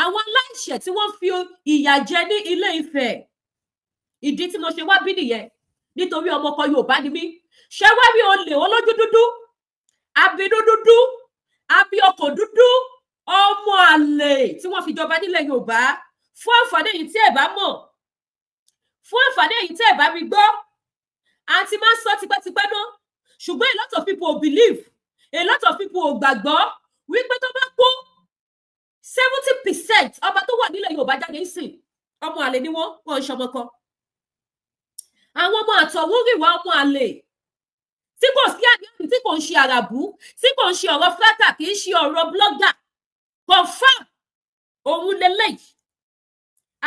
àwọn aláìṣẹ̀ tí wọ́n fi ìyà jẹ ní Ilé Ifẹ̀. Ìdí tí mo ṣe wá bí nìyẹn, nítorí ọmọ kan Yorùbá ni mí. Ṣé wá rí olè olójú dúdú, abinú dúdú, abi ọkàn dúdú, ọmọ àlè tí wọ́n fi jọba nílẹ̀ Yorùbá? Fún àǹfààní èyí tí ẹ bá mọ̀, fún àǹfààní èyí tí ẹ bá rí gbọ́, àti máa sọ tipẹ́tipẹ́ náà, ṣùgbọ́n a lot of people believe, a lot of people gbàgbọ́ wípé tó bá kó 70% ọba tó wà nílẹ̀ Yorùbá jáde nísìn, ọmọ àlè ni wọ́n ṣọmọ kan. Àwọn ọmọ àtọ̀húnrìnwá ọmọ àlè tí kò sí àdéhùn, tí kò ń ṣe àràbù, tí kò ń ṣe ọ̀rọ̀ fúlátà, kì í ṣe ọ̀rọ̀ blogger, confirm òun lélẹ́yìí.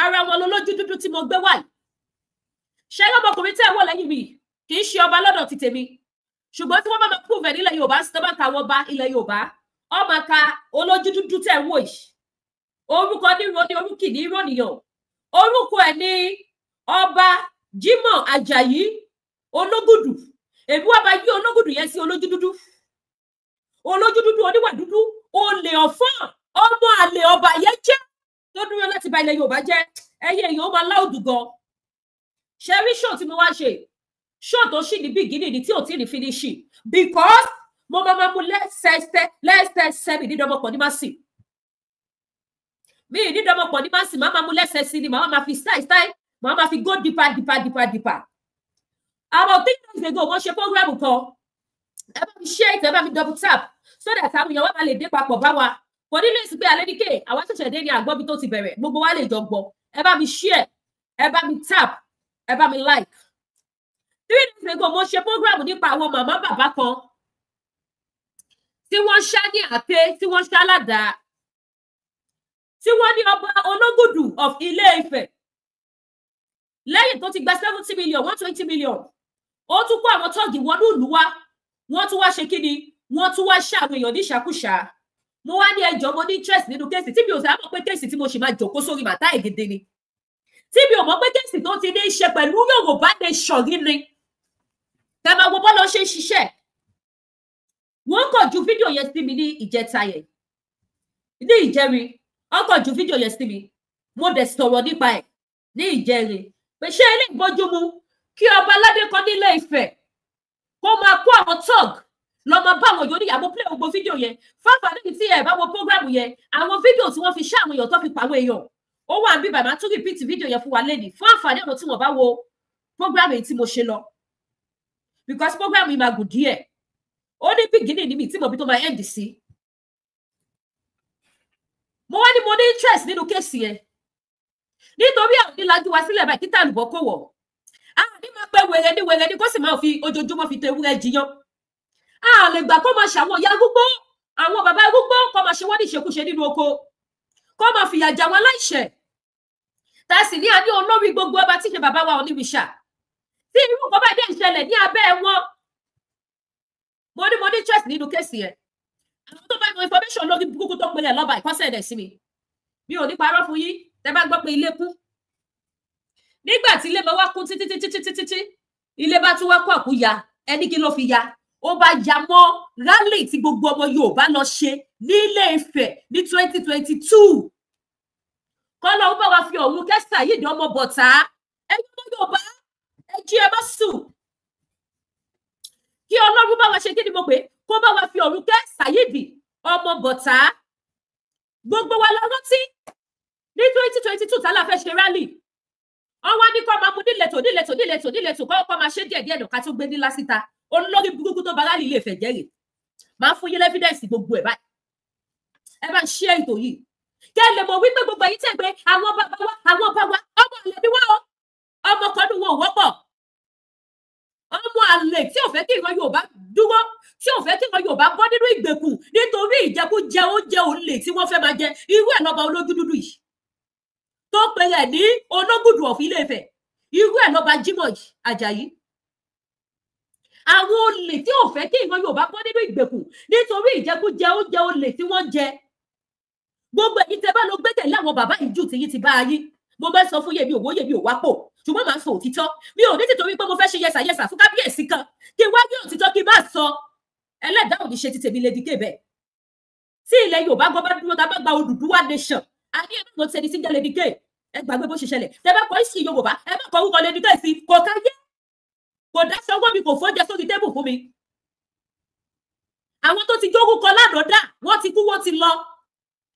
Ara wọn lolójú dúdú tí mo gbé wáyìí. Ṣé ọmọkùnrin tẹ́ ẹ wọ̀ lẹ́yìn mi kì í ṣe ọba lọ́dọ̀ ti tèmi, ṣùgbọ́n tí wọ́n bá máa prove ẹ̀ nílẹ̀ Yorùbá, sí tó bá ka wọ́n bá ilẹ̀ Yorùbá, ó máa ka olójú dúdú tẹ́ ẹ wò yìí. Orúkọ níro ní orúkì ní ìrònìyàn. Orúkọ ẹ̀ ní Ọba Jimoh Ajayi Ológùdù. Èmi wá bá yí Ológùdù yẹn sí olójú dúdú. Olójú dúdú, oníwà dúdú, olè ọ̀fọ́n, ọmọ àlè ọba yẹn jẹ́ tó dúró láti bà ilẹ̀ Yorùbá jẹ́. Ẹyẹ èèyàn ó máa láòdù gan. Ṣé rí show tí mo wá ṣe? Show tó ṣì ní beginning ní tí ò tí ní finish, because mo máa mú lẹ́sẹsẹ mi dídọ́mọpọ̀ ní má sì. Mi dídọ́mọpọ̀ ní má sì, máa mú lẹ́sẹsẹ ni, máa fi style, máa fi go deeper. About 3 days ago, mo ṣe program kan. Ẹ bá mi share it, ẹ bá mi double tap, so that àwọn èèyàn wá máa lè dé papọ̀ bá wa. Kò ní lè sí pé alẹ́ ní ké, àwa ṣẹ̀ṣẹ̀ dé ní àgbọ́bí tó ti bẹ̀rẹ̀, gbogbo wa lè jọ gbọ́. Ẹ bá mi share, ẹ bá mi tap, ẹ bá mi like. 3 days ago, mo ṣe program nípa àwọn màmá bàbá kan tí wọ́n ṣá ní àké, tí wọ́n ṣá ládàá, tí wọ́n ní ọba Ológùdù of Ilé Ifẹ̀. Lẹ́yìn tó ti gba 70 million, 120 million, ó tún kó àwọn tọ́ọ̀gì wọnú ìlú wa, wọ́n tún wá ṣe kíni, wọ́n tún wá ṣá àwọn èèyàn ní ìṣàkúṣà. Mo wá ní ẹjọ́, mo ní interest nínú kéèsì tí mi ò sì mọ̀ pé kéèsì tí mo ṣì máa jókòó sórí màtá ègèdè ni, tí mi ò mọ̀ pé kéèsì tó ti ní í ṣe pẹ̀lú Yorùbá nation ni. Tẹ́ máa wo bọ́lá ṣe ń ṣiṣẹ́. Wọ́n kàn ju fídíò yẹn sí mi ní ìjẹta yẹn, ní ìjẹrin, wọ́n kàn ju fídíò yẹn sí mi. Mo dẹ̀ sọ̀rọ̀ nípa ẹ̀ ní ìjẹrin pé ṣé ilé ìbójúmu kí ọba aládé kan nílé Ifẹ̀ kó máa kó àwọn tọ́ọ̀gì lọ máa bá àwọn èèyàn níyàwó play gbogbo fídíò yẹn. Fáfàdé tí ẹ bá wo program yẹn, àwọn fídíò tí wọ́n fi ṣá àwọn èèyàn tó fi pa àwọn èèyàn, ó wà níbí bàbá tún repeat fídíò yẹn fún wa lẹ́nìí fún àǹfààní àwọn tí wọ́n bá wo program yìí tí mo ṣe lọ, because program yìí máa gùn díẹ̀. Ó ní beginning ní mi tí mo bí tó máa end sí. Mo wá ní mo ní interest nínú kéèsì yẹn nítorí àwọn onílájú wa sílẹ̀ báyìí títà lùbọ́ kò wọ̀. Àwọn ní máa pẹ́ wẹ̀rẹ̀ ní kó sì máa fi ojoojúmọ́ fi tewúrẹ́ jiyán. A lè gbà kó máa ṣàwọn ìyá arúgbó, àwọn bàbá arúgbó kó máa ṣe wọ́n ní ìṣekúṣe nínú oko, kó máa fìyà jà wọn aláìṣẹ̀. Tá a sì ní a ní olórí gbogbo ọba tí ṣe bàbá wa Oníwìṣà. Tí irú nǹkan báyìí dé ìṣẹ̀lẹ̀ ní abẹ́ wọn. Mo ní interest nínú kéèsì yẹn. Àwọn tó bá mọ information lórí burúkú tó gbélé lọ́ba ìkọ́sẹ̀ ẹ̀dẹ̀ sí mi. Mi ò ní parọ́ fún yín, tẹ́ bá gbọ́ pé ilé kú. Nígbà tí ilé bá wá kú títí, ilé bá tún wá kú àkúya, ẹni kí ló fi ya? Ó bá ya mọ́ rally tí gbogbo ọmọ Yorùbá lọ ṣe ní Ilé Ifẹ̀ ní 2022. Kọ́lọ́ ó bá wa fi ọ̀run kẹ́sà yìí ọmọ bọ̀tá. Ẹni ọmọ Yorùbá, ẹ jí ẹ bá sùn. Kí Ọlọ́run bá wa ṣe kí ni mo pè, kó bá wa fi ọ̀run kẹ́ Sayidi ọmọ bọ̀tá. Gbogbo wa la rántí ní 2022 tá la fẹ́ ṣe rally. Wọ́n wá ní kó máa mú níletò kó máa ṣe díẹ̀ nù ká tó gbé ní lásìta. Olórí burúkú tó bá rally Ilé Ifẹ̀ jẹ́rè. Máa fún yín evidence gbogbo ẹ̀ báyìí. Ẹ bá ń share ètò yìí. Kẹ́ lè mọ̀ wípé gbogbo yìí tẹ̀ pé àwọn bàbá wa, ọmọ àlè ni wọ́n o. Ọmọ kan ní wọn ò wọ́pọ̀. Ọmọ àlè tí ò fẹ́ kí ìran Yorùbá dúró, tí ò fẹ́ kí ìran Yorùbá bọ́ nínú ìgbèkùn nítorí ìjẹkújẹ oúnjẹ olè tí wọ́n fẹ́ máa jẹ. Irú ẹ̀ lọ́ba olójú dúdú yìí tó pe rẹ̀ ní Ológùdù of Ilé Ifẹ̀. Irú ẹ̀ lọ́ba Jimoh Ajayi. Àwọn olè tí ò fẹ́ kí ìran Yorùbá bọ́ nínú ìgbèkùn nítorí ìjẹkújẹ oúnjẹ olè tí wọ́n jẹ. Gbogbo èyí tẹ́ bá lọ gbé tẹ̀lé àwọn bàbá ìjù tí yín ti bá ayé. Mo bá sọ fún yèmí òwò yèmí òwápò, ṣùgbọ́n màá sọ òtítọ́. Mi ò ní títorí pé mo fẹ́ ṣe yẹsà fún kábíyèsí kan kí wá bí òtítọ́ kí bá sọ. Ẹlẹ́dàá ò ní ṣe ti tèmi Lady K bẹ́ẹ̀. Tí ilẹ̀ Yorùbá gbọ́ bá dúró tá bá gba Odùduwà nation, àní ẹ má ṣe ní sí jẹ́ Lady K ẹ gbàgbé bó ṣe ṣẹlẹ̀ tẹ bá kọ ìsì Yorùbá ẹ má kọ orúkọ Lady K sí kò káyé kò dá sọ́wọ́ mi kò fọ́jẹ sórí tébù fún mi. Àwọn tó ti jórúkọ lánàá dà wọ́n ti kú wọ́n ti lọ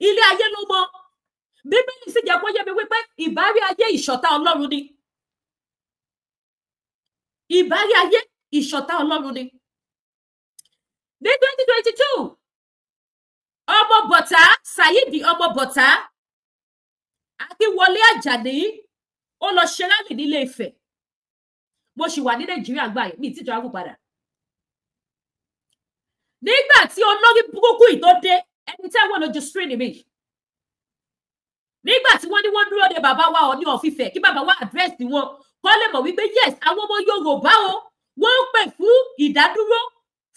ilé ayé ló mọ̀. Bíbélì sì jẹ́ kó yé mi wípé ìbárí ayé ìṣọ̀tá Ọlọ́run ni. Ìbárí ayé ìṣọ̀tá Ọlọ́run ni. Ní 2022 ọmọ Bọ̀tá Saheed ọmọ Bọ̀tá Akínwọlé Àjàní ó lọ ṣe rálì nílé Ifẹ̀. Mo sì wà ní Nàìjíríà gbà yìí mi ti travel padà. Nígbà tí olórí burúkú yìí tó dé ẹni tí àwọn lójú screen mi. Nígbà tí wọ́n ní wọ́n dúró de bàbá wa Ọọ̀ni of Ifẹ̀ kí bàbá wa address wọn kó lè mọ̀ wípé yes àwọn ọmọ Yorùbá o wọ́n ń pè fún ìdádúró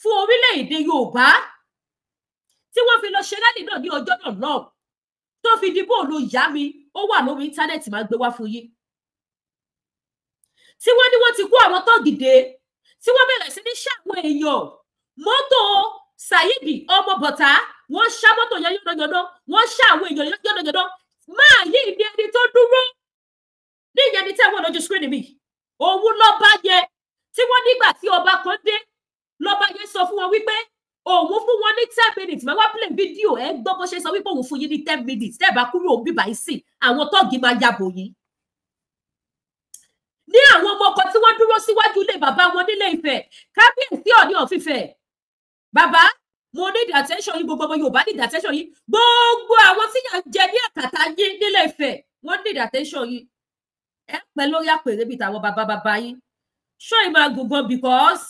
fún orílẹ̀-èdè Yorùbá tí wọ́n fi lọ ṣe rálì náà ní ọjọ́ náà náà tó fi dìbò ló yá mi ó wà lórí íńtánẹ́ẹ̀tì máa gbé wá fún yín. Tí wọ́n ní wọ́n ti kó àwọn tọ́gìdé tí wọ́n bẹ̀rẹ̀ sí ní ṣàwọn èèyàn mọ́tò Saheed ọmọ Bọ̀tá wọ́n ṣá mọ́tò yẹn yọ̀dọ̀yọ̀dọ̀ wọ́n ṣá àwọn èèyàn yọ̀dọ̀yọ̀dọ̀ máa yí ní ẹni tó dúró ní ìyẹn ní tí àwọn lójú screen mi òun lọ́ba yẹ tí wọ́n nígbà tí ọba kan dé lọ́ba yẹ sọ fún wọn wípé òun fún wọn ní 10 minutes máa wá play fídíò ẹ gbọ́ bó ṣe sọ wípé òun fún yín ní 10 minutes tẹ́ bá kúrò bíbá yìí sí àwọn tọ́ọ̀gì máa yàbò yìí. Ní àwọn ọmọ ọkọ tí wọ́n dúró síwájú ilé bàbá wọn nílé Ifẹ̀ kábíyèsí Ọọ̀ni of Ifẹ̀ bàbá mo need attention yìí gbogbo ọmọ Yorùbá need attention yìí gbogbo àwọn tí yàn jẹ ní àkàtà yín nílé Ifẹ̀ wọ́n need attention yìí ẹ pẹ́ lórí àpèrè bíi tàwọn bàbá yín ṣọ́ ì máa gùn gan because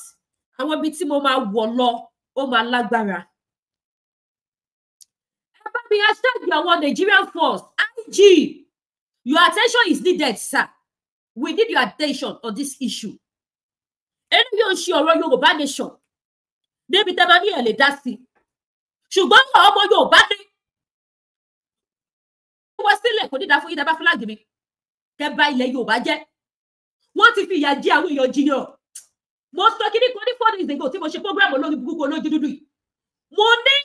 àwọn ibi tí mo máa wọ̀ lọ ó máa lágbára. Ẹ bá mi hashtag àwọn Nigerian force IG your attention is needed sir. We need your attention on this issue. Ẹni yóò ṣe ọ̀rọ̀ Yorùbá nation. Débi tẹ́ bá ní ẹ̀ lè dá sí. Ṣùgbọ́n ọmọ Yorùbá ní. Wọ́n sílẹ̀ kò ní dá fún yín dábàá fúláàgì mi. Kẹ́ bá ilẹ̀ Yorùbá jẹ́. Wọ́n ti fi ìyà jẹ àwọn èèyàn jiyàn. Mo sọ kíní kan ní 4 days ago tí mo ṣe program olórí burúkú olójú dúdú yìí. Mo ní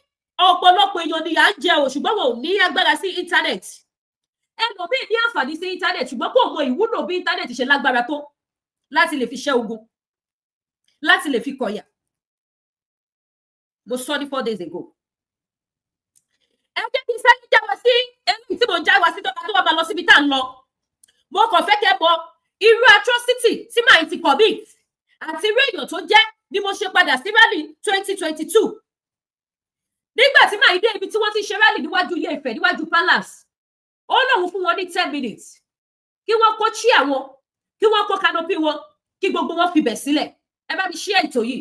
ọ̀pọ̀lọpọ̀ èèyàn ni à ń jẹ o ṣùgbọ́n wọn ò ní agbára sí internet. Ẹlòmíì ní àǹfààní sí internet ṣùgbọ́n kò mọ ìwúlò bí internet ṣe lágbára tó láti lè fi ṣẹ́ ogun láti lè fi kọ̀yà. Mo sọ ní 4 days ago. Ẹ jẹ́ kí sẹ́yìn já wa sí eléyìí tí mo já wa sí tó bá máa lọ síbi tá à ń lọ. Mo kàn fẹ́ kẹ́ mọ irú atrocity tí màá ti commit àti irú èèyàn tó jẹ́ ni mo ṣe padà sí rally 2022. Nígbà tí màá dé ibi tí wọ́n ti ṣe rally níwájú Ilé Ifẹ̀ níwájú Palace. Ó lóun fún wọn ní 10 minutes kí wọ́n kó chair wọn kí wọ́n kó canopy wọn kí gbogbo wọn fi bẹ̀ sílẹ̀ ẹ bá mi share ètò yìí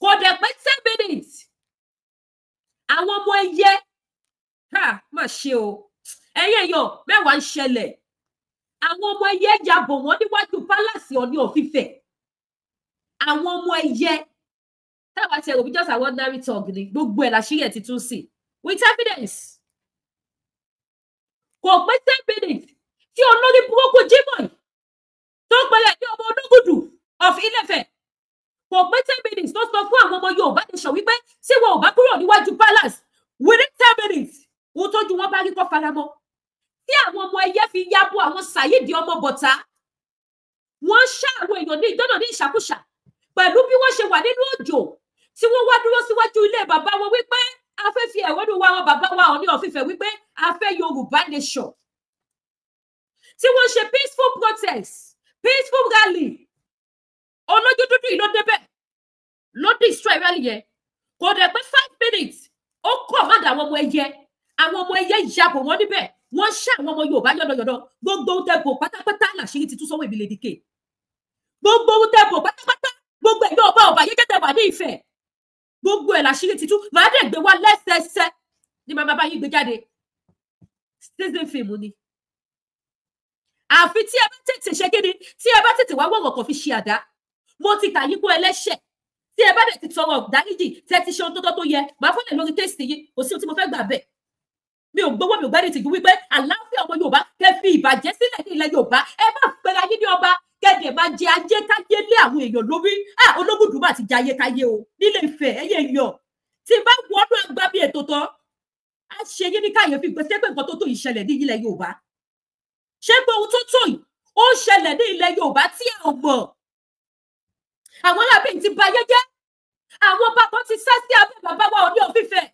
kò dẹ̀ pé 10 minutes àwọn ọmọ ẹyẹ má ṣe o ẹyẹ yọ mẹ́wàá ń ṣẹlẹ̀ àwọn ọmọ ẹyẹ yabò wọn níwájú Palace Ọọ̀ni of Ifẹ̀ àwọn ọmọ ẹyẹ táwa ti ẹ̀rọ bí just àwọn ordinary talk ni gbogbo ẹ̀ láṣírí ẹ̀ ti tún sí with evidence. Kò pé 10 minutes tí olórí burúkú Jimoh tó pẹ̀lẹ́ ní ọmọ Ológùdù of Ilé-Ifẹ̀ kò pé 10 minutes tó sọ fún àwọn ọmọ Yorùbá nation wípé tí wọn ò bá kúrò níwájú Palace within 10 minutes ohun tójú wọn bá rí kọ́ faramọ́ tí àwọn ọmọ ẹyẹ fi yábọ̀ àwọn Saheed ọmọ Bọ̀tá wọ́n ṣá àwọn èèyàn ní ìjọ́nà ní ìṣàkúṣà pẹ̀lú bí wọ́n ṣe wà nínú òjò tí wọ́n wá dúró síwájú ilé bàbá wọn wípé a fẹ́ fi ẹ̀wọ́nú wa àwọn bàbá wa Ọọ̀ni of Ifẹ̀ wípé a fẹ́ Yorùbá nation tí wọ́n ṣe peaceful protest peaceful rally olójú dúdú yìí ló débẹ̀ ló destroy rally yẹn kò dẹ̀ pé 5 minutes ó kọ̀ má dà àwọn ọmọ ẹyẹ yabò wọn níbẹ̀ wọ́n ṣá àwọn ọmọ Yorùbá yọ̀dọ̀yọ̀dọ̀ gbogbo ohun tẹ́ bò pátápátá làṣírí ti tú sọ́wọ́ ìbílẹ̀ dìkè gbogbo ohun tẹ́ bò pátápátá gbogbo ẹ̀yọ́ ọba yẹ́kẹ́ tẹ́ wà ní Ifẹ̀ gbogbo ẹ̀ làṣírí ti tú màá dẹ̀ gbé wá lẹ́sẹẹsẹ ní màmá bá yín gbé jáde season film ni àfi tí ẹ bá tètè ṣe kíni tí ẹ bá tètè wá wọ̀rọ̀ kan fi ṣe àdá mo ti kà yín kó ẹlẹ́ṣẹ̀ tí ẹ bá dẹ̀ ti tọrọ dáríjì tẹ́ ti ṣe ohun tó yẹ màá fọ́lẹ̀ lórí tẹ́sítì yìí kò sí ohun tí mo fẹ́ gbà bẹ́ẹ̀ mi ò gbowó mi ò gbẹ́rì tìjú wípé àlàáfíà ọmọ Yorùbá kẹ́ fi ìbàjẹ́ sílẹ̀ ní ilẹ̀ Yorùbá ẹ má pẹ́ra yín ní ọba kẹ́dẹ̀ máa jẹ ajé káyé lé àwọn èèyàn lórí Ológùdù má ti jẹ ayé káyé o nílé Ifẹ̀ ẹ̀yẹ èèyàn tí bá wọnú àgbà bí ètò tán á ṣe yín ní kàyéfì pé ṣé pé nǹkan tó tó ìṣẹ̀lẹ̀ ní ilẹ̀ Yorùbá ṣé pé ohun tó tó yìí ó ṣẹlẹ̀ ní ilẹ̀ Yorùbá tí a ò mọ̀ àwọn arábìnrin ti ba ayé jẹ́ àwọn bàbá ti sá sí abẹ́ bàbá wa Ọọ̀ni of Ifẹ̀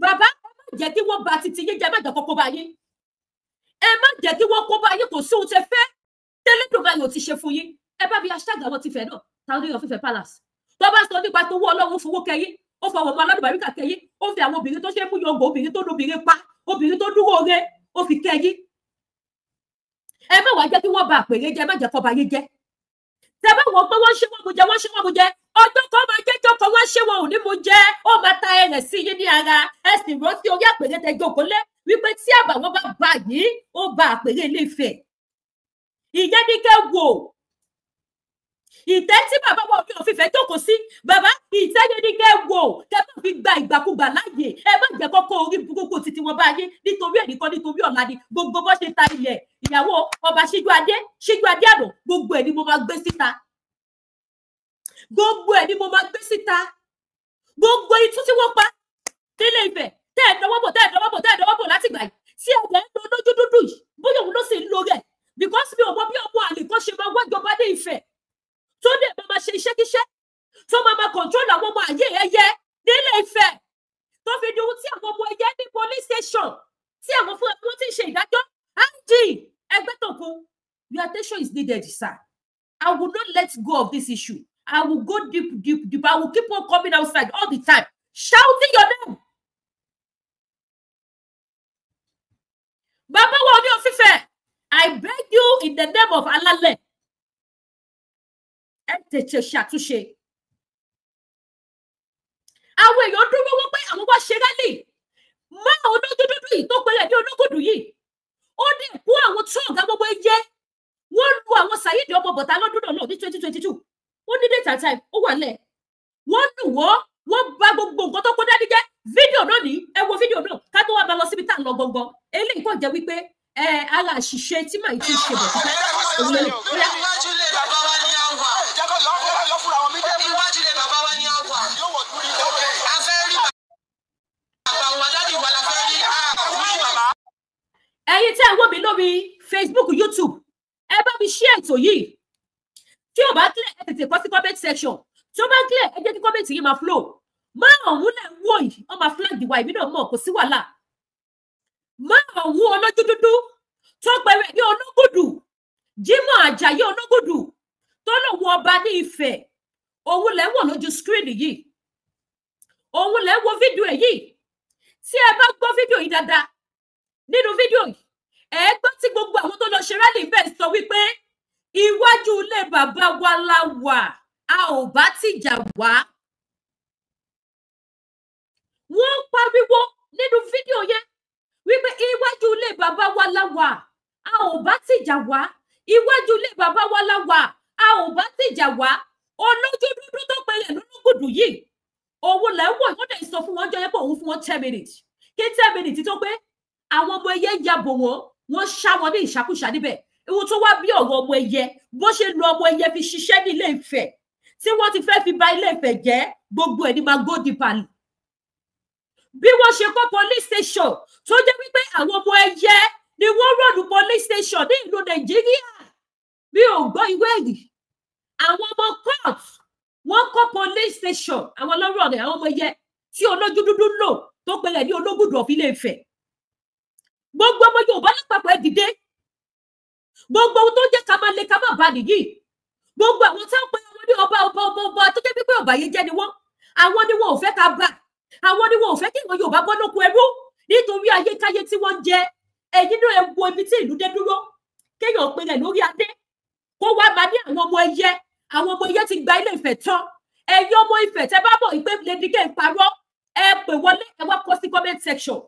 bàbá ẹ má jẹ́ kí wọ́n ba titi yín jẹ́ má jẹ́ kókó bá yín ẹ má jẹ́ kí wọ́n kó bá yín kò sí ohun tẹ́ fẹ́ tẹ́lẹ̀dùnmáyò ò ti ṣe fún yín ẹ bá bí hashtag àwọn ti fẹ́ náà Ọọ̀ni of Ifẹ̀ Palace tó bá sọ nípa tó wọ́ Ọlọ́run fowó kẹyìn ó fọwọ́ ọmọ aládùbáríkà kẹyìn ó fi àwọn obìnrin tó ṣe é mú yọngọ obìnrin tó lóbìnrin pa obìnrin tó dúró re ó fi kẹyìn ẹ má wàá jẹ́ kí wọ́n ba àpèrè jẹ́ ẹ má jẹ́ kó ba yín jẹ́ tẹ bá wọ́n pé wọ́n ṣe wọ́n mu jẹ wọ́n ṣe wọ́n mu jẹ ọjọ́ kan máa jẹ́jọ́ kan wọ́n ṣe wọn ò ní mu jẹ ó máa ta ẹrẹ̀ sí yín ní ara ẹ sì rántí orí àpèrè tẹ jókòó lé wípé tí àbàwọ́n bá bà yín ó ba àpèrè Ilé Ifẹ̀ ìyẹn ní kẹ́ wò ìtẹ́ tí bàbá wa Ọọ̀ni of Ifẹ̀ jókòó sí bàbá ìtẹ́ yẹn ní kẹ́ wò kẹ́ bá fi gba ìgbàkúgbà láàyè ẹ má jẹ́ kọ́kọ́ orí burúkú títí wọn bá yín nítorí ẹnìkan nítorí ọ̀la ni gbogbo bó ṣe ta ilẹ̀ ìyàwó ọba Síjú Adé àná gbogbo ẹ̀ ni mo máa gbé síta gbogbo ẹ̀ ni mo máa gbé síta gbogbo itú tí wọ́n pa nílé Ifẹ̀ tẹ́ ẹ̀ dọwọ́ bò láti gbà yìí tí ẹ̀jẹ̀ ń lo lójú dúdú yìí bóyá òun ló sì ń lo rẹ̀ because mi ò mọ bí ọmọ àlè kan ṣe máa wájọba ní Ifẹ̀ tó dẹ̀ máa ṣe iṣẹ́kíṣẹ́ tó máa control àwọn ọmọ ayé ẹyẹ nílé Ifẹ̀ tó fi di ohun tí àwọn ọmọ ẹyẹ ní police station tí àwọn fúnra wọn ti ń ṣe ìdájọ́ andy Ẹgbẹ́tòkun your attention is needed sir I will not let go of this issue I will go deep I will keep on coming outside all the time shouting your name Baba wa Ọọ̀ni of Ifẹ̀ I beg you in the name of Alálẹ̀ ẹ tètè ṣàtúnṣe àwọn èèyàn dúró wọ́n pé àwọn wá ṣe rálì mọ́ àwọn olódúdú yìí tó pẹ̀lẹ́ ní ológùdù yìí ó dẹ̀ kó àwọn tó ọ̀gá gbogbo ẹyẹ wọ́n lu àwọn Saheed ọmọ Bọ̀tá lọ́dún náà ní 2022 ó ní data time ó wà lẹ̀ wọ́n lù wọ́n bá gbogbo nǹkan tó kó dání jẹ́ fídíò náà ní ẹ wo fídíò náà ká tó wá bá lọ síbi tá à ń lọ gangan eléyìí kò jẹ́ wípé ara àṣìṣe tí màá ti ṣe bọ̀ ẹ̀yin tí ẹ wò mí lórí Facebook YouTube ẹ bá mi share ètò yìí tí ó bá clear ẹ tètè kọ sí comment section tí ó bá clear ẹ jẹ́ kí comment yìí máa flow máa ọ̀hún lẹ̀ ń wò yìí wọ́n máa flag ìwà ìbí náà mọ̀ kò sí wàhálà máa ọ̀hún olójú dúdú tó pẹ̀rẹ̀ ní Ológùdù Jimoh Àjàyí Ológùdù tó lòun ọba ní Ifẹ̀ òun lẹ̀ ń wò lójú screen yìí òun lẹ̀ ń wo fídíò yìí tí ẹ bá gbọ́ fídíò yìí dáadáa nínú fídíò yìí ẹ gbọ́ tí gbogbo àwọn tó lọ ṣe rálì bẹ́ẹ̀ sọ wípé iwájú ilé bàbá wa la wà a ò bá tìjà wá wọ́n pariwo nínú fídíò yẹn wípé iwájú ilé bàbá wa la wà a ò bá tìjà wá iwájú ilé bàbá wa la wà a ò bá tìjà wá olójú dúdú tó pẹ̀lẹ́ lólógùdù yìí òun lẹ wò wọ́n dẹ̀ sọ fún wọn jọ yẹ pé òun fún wọn 10 minutes kí 10 minutes tó pé àwọn ọmọ ẹyẹ ya bò wọ́n ṣá wọn ní ìṣàkúṣà níbẹ̀ ewu tó wá bí ọ̀rọ̀ ọmọ ẹyẹ bó ṣe lu ọmọ ẹyẹ fi ṣiṣẹ́ ní Ilé Ifẹ̀ tí wọ́n ti fẹ́ fi ba Ilé Ifẹ̀ jẹ́ gbogbo ẹ̀ ní máa go deeper bí wọ́n ṣe kọ́ police station tó jẹ́ wípé àwọn ọmọ ẹyẹ ni wọ́n rọ̀lù police station ní ìlú Nàìjíríà bí ò gbọ́ ìwé ẹ̀rí àwọn ọmọ court wọ́n kọ́ police station àwọn lọ́rọ̀ rẹ̀ àwọn ọmọ ẹyẹ tí olójú dúdú lò tó pẹ̀lẹ́ ní Ológùdù of Ilé Ifẹ̀ gbogbo ọmọ Yorùbá lápapọ̀ ẹ dìde gbogbo ohun tó jẹ́ ká máa lè ká máa bá nìyí gbogbo àwọn tí wọ́n pe ọmọ ní ọba tó jẹ́ pípé ọba yìí jẹ́ ni wọ́n àwọn ni wọn ò fẹ́ ká bá àwọn ni wọn ò fẹ́ kí ìwọ̀n Yorùbá bọ́ lóko ẹrú nítorí ayékáyé tí wọ́n jẹ ẹ̀yin náà ẹ wo ibi tí ìlú dé dúró kéèyàn pe rẹ̀ lórí adé kó wá máa ní àwọn ọmọ ẹyẹ ti gba Ilé Ifẹ̀ tán ẹ̀yin ọmọ Ifẹ̀ tẹ́ bá mọ̀ ìpè Lady K ń parọ́ ẹ pè wọlé ẹ wá kọ sí comment section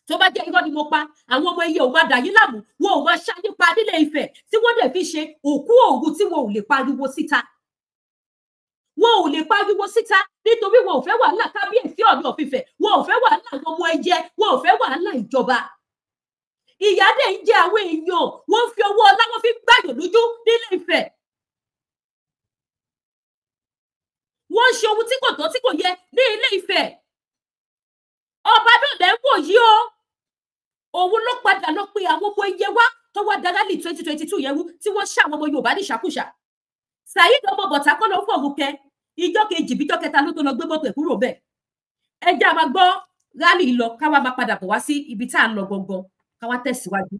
tó bá jẹ́ irọ́ ni mo pa àwọn ọmọ ẹyẹ ò máa dà yín láàmú wọn ò máa ṣáyé pa nílé Ifẹ̀ tí wọ́n dẹ̀ fi ṣe òkú òru tí wọn ò lè pariwo síta nítorí wọn ò fẹ́ wàhálà kábíyèsí Ọọ̀ni of Ifẹ̀ wọn ò fẹ́ wàhálà àwọn ọmọ ẹyẹ wọn ò fẹ́ wàhálà ìjọba ìyà dẹ̀ ń jẹ àwọn èèyàn wọ́n fi owó ọlá wọn fi gbàyàn lójú nílé Ifẹ̀ wọ́n ṣe ohun tí kò tọ́ tí kò yẹ ní Ilé Ifẹ̀ ọba náà lẹ́ ń wò yí o òun ló padà lọ pé àwọn ọmọ iye wá tó wá darálì 2022 yẹn wú tí wọ́n ṣá àwọn ọmọ Yorùbá ní ìṣàkúṣà Saheed ọmọ bọ̀tà kọ́ ló ń fọ̀hún kẹ ìjọ kejì bíjọ kẹta ló tó lọ gbé mọ́tò ẹ̀ kúrò bẹ́ẹ̀ ẹ jẹ́ a máa gbọ́ rálì lọ káwa máa padà bọ̀ wá sí ibi tá à ń lọ gangan káwa tẹ̀síwájú.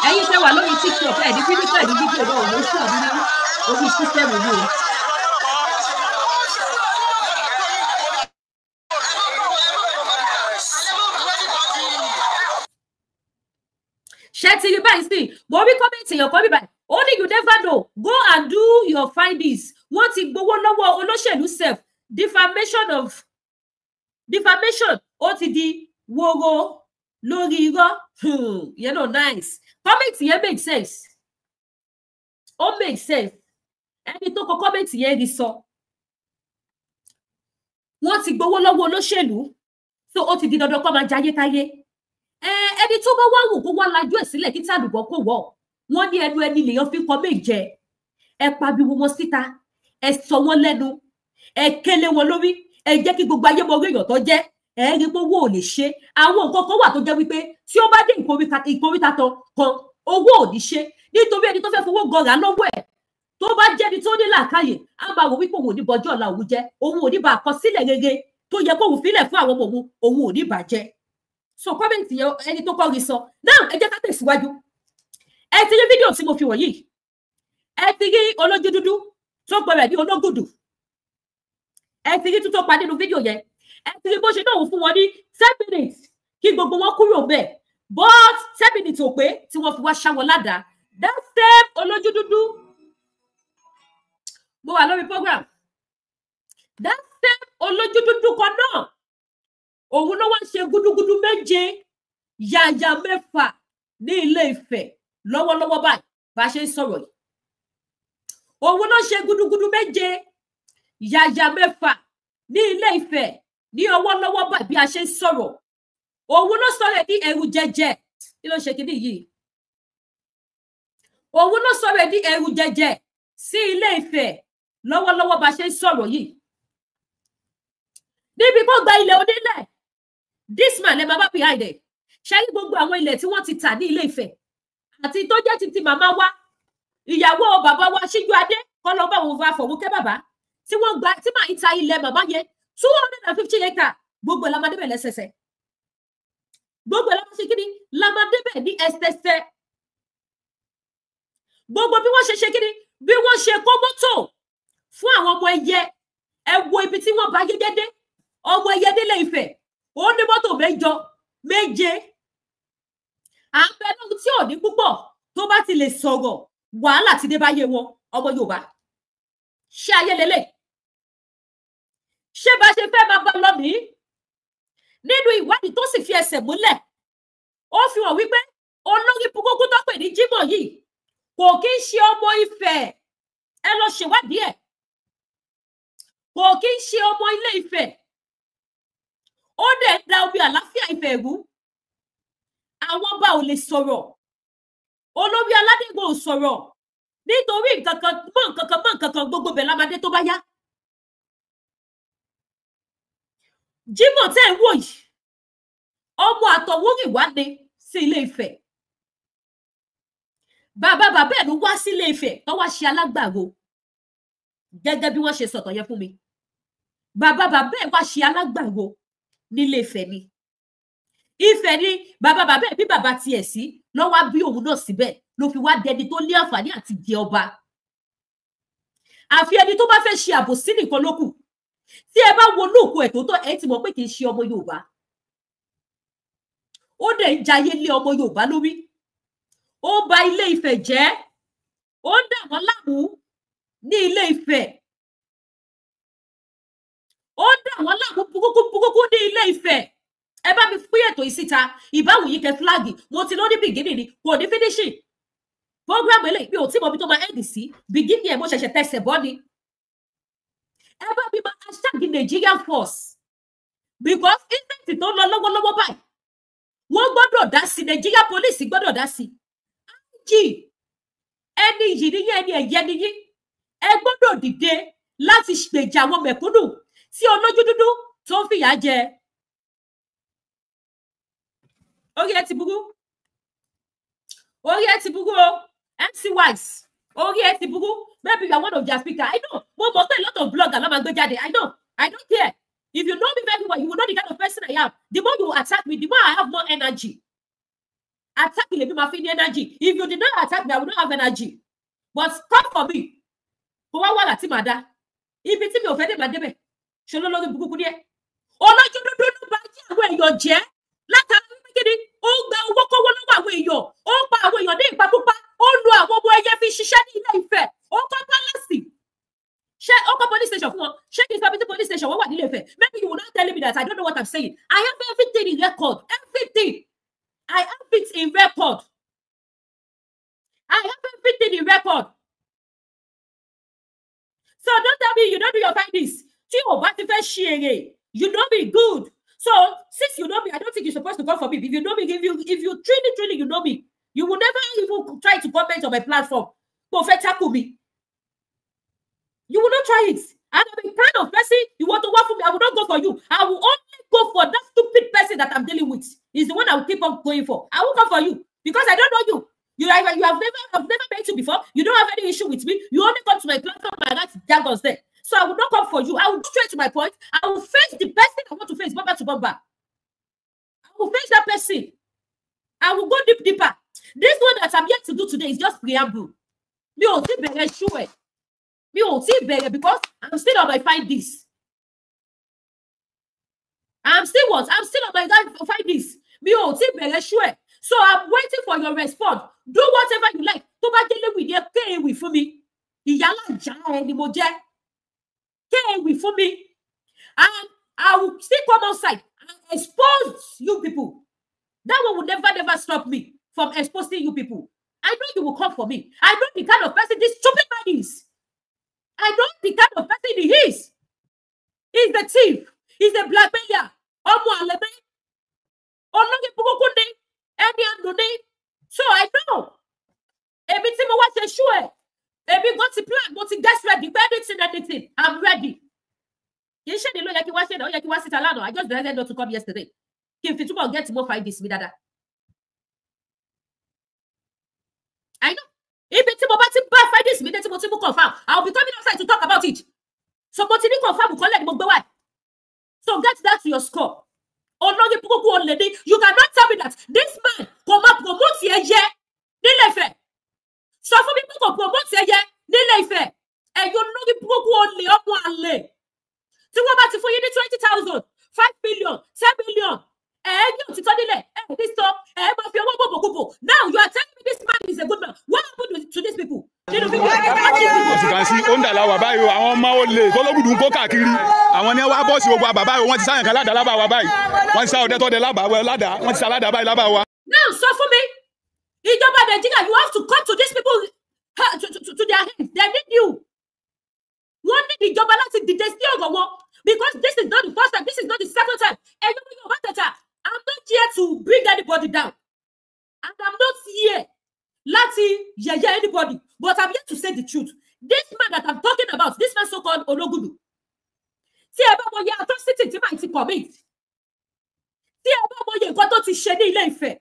ẹ̀yin tẹ́ wà lórí TikTok ẹ̀ ní fídíò ní fídíò náà ló ṣù àbí ní orí sísẹ́mù yìí. ṣé ti rí báyìí sí mo rí kọ́mẹ̀ntì èèyàn kan bí báyìí only you never know go and do your findings wọ́n ti gbowó lọ́wọ́ olóṣèlú sef defamation ó ti di wóró lórí irọ́ yẹn náà nice comment yẹn make sense ó make sense ẹni tó kọ comment yẹn rí sọ wọ́n ti gbowó lọ́wọ́ olóṣèlú so ó ti di dandan kó máa jayé táyé ẹni tó bá wá wò kó wá lajú ẹ̀ sílẹ̀ kí tàdùbọ̀ kò wọ̀ wọ́n ní ẹnu ẹni lèèyàn fi kọ méje ẹ pariwo wọn síta ẹ sọ wọn lẹ́nu ẹ kélé wọn lórí ẹ jẹ́ kí gbogbo ayé mọ orí èèyàn tó jẹ́ ẹ rí pé owó ò lè ṣe àwọn nǹkan kan wà tó jẹ́ wípé tí ó bá dé ìkóríta kan owó ò ní ṣe nítorí ẹni tó fẹ́ fowó gọ̀ọ̀rà lọ́wọ́ ẹ̀ tó bá jẹ́ni tó ní làákàyè á máa wò wípé òun ò ní bọjọ́ ọ̀la òun jẹ́ òun ò ní bá àkọsílẹ̀ rere tó yẹ kóun fílẹ̀ fún àwọn ọmọ òun ò ní bàjẹ́ so comment yẹn ẹni tó kọ́ rí sọ now ẹ jẹ́ ká tẹ̀síwájú ẹ ti rí fídíò tí mo fi wọ̀nyí ẹ ti rí olójú dúdú tó pẹ̀rẹ̀ ní ológùdù ẹ ti rí tó pa nínú fídíò yẹn ẹ ti rí bó ṣe náà fún wọn ní 10 minutes kí gbogbo wọn kúrò bẹ́ẹ̀ but 10 minutes ò pé tí wọ́n fi wá ṣá wọn ládàá that same olójú dúdú mo wà lórí program that same olójú dúdú kan náà òun ló wá ṣe gúdúgúdú méje yàyà mẹ́fà ní Ilé Ifẹ̀ lọ́wọ́lọ́wọ́ báyìí bá ṣe ń sọ̀rọ̀ yìí òun ló ṣe gúdúgúdú méje yàyà mẹ́fà ní Ilé Ifẹ̀ ní ọwọ́lọ́wọ́ báyìí bí a ṣe ń sọ̀rọ̀ òun ló sọ̀rọ̀ ní ẹ̀rù jẹjẹ kí ló ṣe kíní yìí òun ló sọ̀rọ̀ ní ẹ̀rù jẹjẹ sí Ilé Ifẹ̀ lọ́wọ́lọ́wọ́ bá ṣe ń sọ̀rọ̀ yìí níbi kó gba ilẹ̀ onílẹ̀ this man ẹ máa bá behind ẹ̀ ṣe ní gbogbo àwọn ilẹ̀ tí wọ́n ti tà ní Ilé Ifẹ̀ àti tó jẹ́ ti màmá wa ìyàwó bàbá wa Síjú Adé kọ́ lọ bá wọn fọwọ́kẹ́ bàbá tí wọ́n gba tí màá ta ilẹ̀ màmá yẹn 250 acre gbogbo ẹ̀ la máa débẹ̀ lẹ́sẹsẹ gbogbo ẹ̀ la máa ṣe kíni la máa débẹ̀ ní ẹsẹsẹ gbogbo bí wọ́n ṣe kíni bí wọ́n ṣe kó mọ́tò fún àwọn ọmọ ẹyẹ ẹ wo ibi tí wọ́n bá gẹ́gẹ́ dé ọmọ ẹyẹ délé Ifẹ̀ ó ní mọ́tò mẹ́jọ méje àbẹ̀lú tí ò ní púpọ̀ tó bá ti lè sọ̀rọ̀ wàhálà ti dé báyé wọn ọmọ Yorùbá ṣé ayé lélẹ̀ ṣé bá ṣe fẹ́ máa bá lọ mí nínú ìwádìí tó sì fi ẹsẹ̀ múlẹ̀ ó fi hàn wípé olórí burúkú tó pè ní Jímọ̀ yìí kò kí ń ṣe ọmọ Ifẹ̀ ẹ lọ ṣèwádìí ẹ̀ kò kí ń ṣe ọmọ Ilé Ifẹ̀ ó dẹ̀ da omi àlàáfíà Ifẹ̀ rú àwọn ọba ò lè sọ̀rọ̀ olórí aládégbò ò sọ̀rọ̀ nítorí nǹkan kan gbogbo bẹ̀ lámadé tó bá yá Jímọ̀ tẹ́ ń wò yìí ọmọ àtọ̀wúrìnwá ni sí Ilé Ifẹ̀ bàbá ẹ̀ ló wá sí Ilé Ifẹ̀ tó wá ṣe alágbàro gẹ́gẹ́ bí wọ́n ṣe sọ̀tọ̀ yẹn fún mi bàbá ẹ̀ wá ṣe alágbàro nílé Ifẹ̀ ni Ifẹ̀ ni bàbá ẹ̀ bí bàbá tiẹ̀ sí ló wá bí òun náà síbẹ̀ ló fi wá dẹni tó ní àǹfààní àti jẹ ọba àfi ẹni tó bá fẹ́ ṣe àbòsí nìkan ló kù tí ẹ bá wo lóòkù ẹ̀ tó tọ́ ẹ ti mọ̀ pé kì í ṣe ọmọ Yorùbá ó dẹ̀ ń jayé lé ọmọ Yorùbá lórí ó bà Ilé Ifẹ̀ jẹ́ ó ń dà wọ́n láàmú ní Ilé Ifẹ̀ ó dà wọ́n láàmú burúkú ní Ilé Ifẹ̀ ẹ bá mi pín ètò ìsíta ìbáwò yìí kẹ fúláàgì mo ti lọ ní bìgínì ni kò ní fínísì program eléyìí mi ò tí mo bí tó máa end sí bìgínì ẹ mo ṣẹ̀ṣẹ̀ tẹsẹ̀ bọ́ ni ẹ bá mi máa hashtag Nigerian force because incident tó lọ lọ́wọ́lọ́wọ́ báyìí wọ́n gbọ́dọ̀ dá sí Nigeria police gbọ́dọ̀ dá sí IG ẹni yìí ni yín, ẹni ẹ̀yẹ ni yín. Ẹ gbọ́dọ̀ dìde láti gbèjà àwọn mẹ̀kúnnù tí olójú dúdú tó ń fìyà jẹ. Orí ẹ ti burú. Orí ẹ ti burú o. MC Wise. Orí ẹ ti burú. Maybe you are one of their speakers. I know. Mo mọ̀ pé a lot of bloggers ló máa gbé jáde. I know. I don't care. If you know me very well, you will know the kind of person I am. The more you attack me, the more I have more energy. Attack me, let me feel energy. If you did not attack me, I will not have energy. But come for me. Kò wá wà láti máa dá. Ibi tí mi ò fẹ́ dé máa débẹ̀. Ṣé ló lórí burúkú díẹ̀? Olójú dúdú ló bá jẹ́ àwọn èèyàn jẹ́. Látara wípé kíni, ó gba owó kówó lọ́wọ́ àwọn èèyàn. Ó pa àwọn èèyàn ní ìpakúpa. Ó lu àwọn ọmọ ẹyẹ fi ṣiṣẹ́ ní Ilé Ifẹ̀. Ó kọ́ pálásì. Ṣé ó kọ́ police station fún wọn? Ṣé kí n sọ bí tí police station wọ́n wà ní Ilé Ifẹ̀? Maybe you will not tell me that I don't know what I'm saying. I have everything in record. Everything. I have it in record. I have everything in record. So don't tell me you don't do your findings. Tí o bá ti fẹ́ ṣe èrè, you know me good. So since you know me, I don't think you're supposed to come for me. If you know me, if you truly you know me, you will never even try to comment on my platform. Kò fẹ́ tackle me. You will not try it. And I'm the kind of person you want to work for me. I will not go for you. I will only go for that stupid person that I'm dealing with. Is the one I will keep on going for. I won't come for you because I don't know you. You have never met you before. You don't have any issue with me. You only come to my platform and that's daggers there. So I will not come for you. I will go straight to my point. I will face the person I want to face, bumper to bumper. I will face that person. I will go deeper. This one that I'm here to do today is just preamble. Me ò tí bẹ̀rẹ̀ show ẹ̀. Me ò tí bẹ̀rẹ̀ because I'm still on my findings. I'm still what? I'm still on my findings. Me ò tí bẹ̀rẹ̀ show ẹ̀. So I'm waiting for your response. Do whatever you like. Tó bá délé with your kéèwì fún mi. Ìyálà ìjà ẹ ni mo jẹ́. Kéèwì fún mi. And I will still come outside and expose you people. That one will never stop me from exposing you people. I know you will come for me. I know the kind of person this stupid man is. I know the kind of person he is. He's the thief. He's the blackmailer. Ọmọ àlẹ̀mẹ́. Olórí burúkú ni. Ẹni àndò ni. So I know. Èmi tí mo wá ṣe ṣú ẹ̀. Èmi go to plan, go to get ready. Anything. I'm ready. Kì í ṣe ni ló yẹ kí wá ṣe náà. Ó yẹ kí wá síta lánàá. I just decided not to come yesterday. Kí n fi túbọ̀ get more find this mi dáadáa. I know. Ibi tí mo bá ti bá find this mi dé tí mo ti mú confirm. I will be coming outside to talk about it. So mo ti ní confirm kọ́lẹ̀ ni mo gbé wá. So get that to your score. Olórí burúkú olè ni. You cannot tell me that this man kò máa promote ẹyẹ nílé Ifẹ̀. Sọ fún mi pé kò promote ẹyẹ nílé Ifẹ̀. Ẹ̀yin olórí burúkú olè ọmọ àlè. Tí wọ́n bá ti fún yín ní 20,000, 5 million, 10 million. Ẹ̀yin òtítọ́ nílẹ̀. Ní sọ máa fi owó gbogbo. Now you are telling me this man is a good man. What happened to these people? Nínú fídíò As you can see, ó ń dà láwà báyìí o, àwọn ọmọ olè tọ́lọ́gùdù ń kó káàkiri. Àwọn ni wá bọ́ọ̀sì gbogbo àbàbá yìí, wọ́n ti sáyẹn kan ládàá lábàá wa báyìí. Wọ́n ti sá ọdẹ tọ́dẹ lábàá wọ́n ti sá ládàá báyìí lábàá wa. Now sọ fún mi, ìjọba Nàìjíríà, you have to come to these people to their hands. They need you. Wọ́n ní ìjọba láti dìde sí ọ̀rọ̀ wọn because this is not the first time, this is not the second time. Ẹ̀yin ọmọ Yorùbá tẹ̀tà, I'm not here to bring anybody down. And I'm not here láti yẹ̀yẹ́ anybody. But I'm here to say the truth. This man that I'm talking about, this man so-called Ologudu, tí ẹ bá mọ iye atrocity tí máa ti commit, tí ẹ bá mọ iye nǹkan tó ti ṣe ní Ilé Ifẹ̀,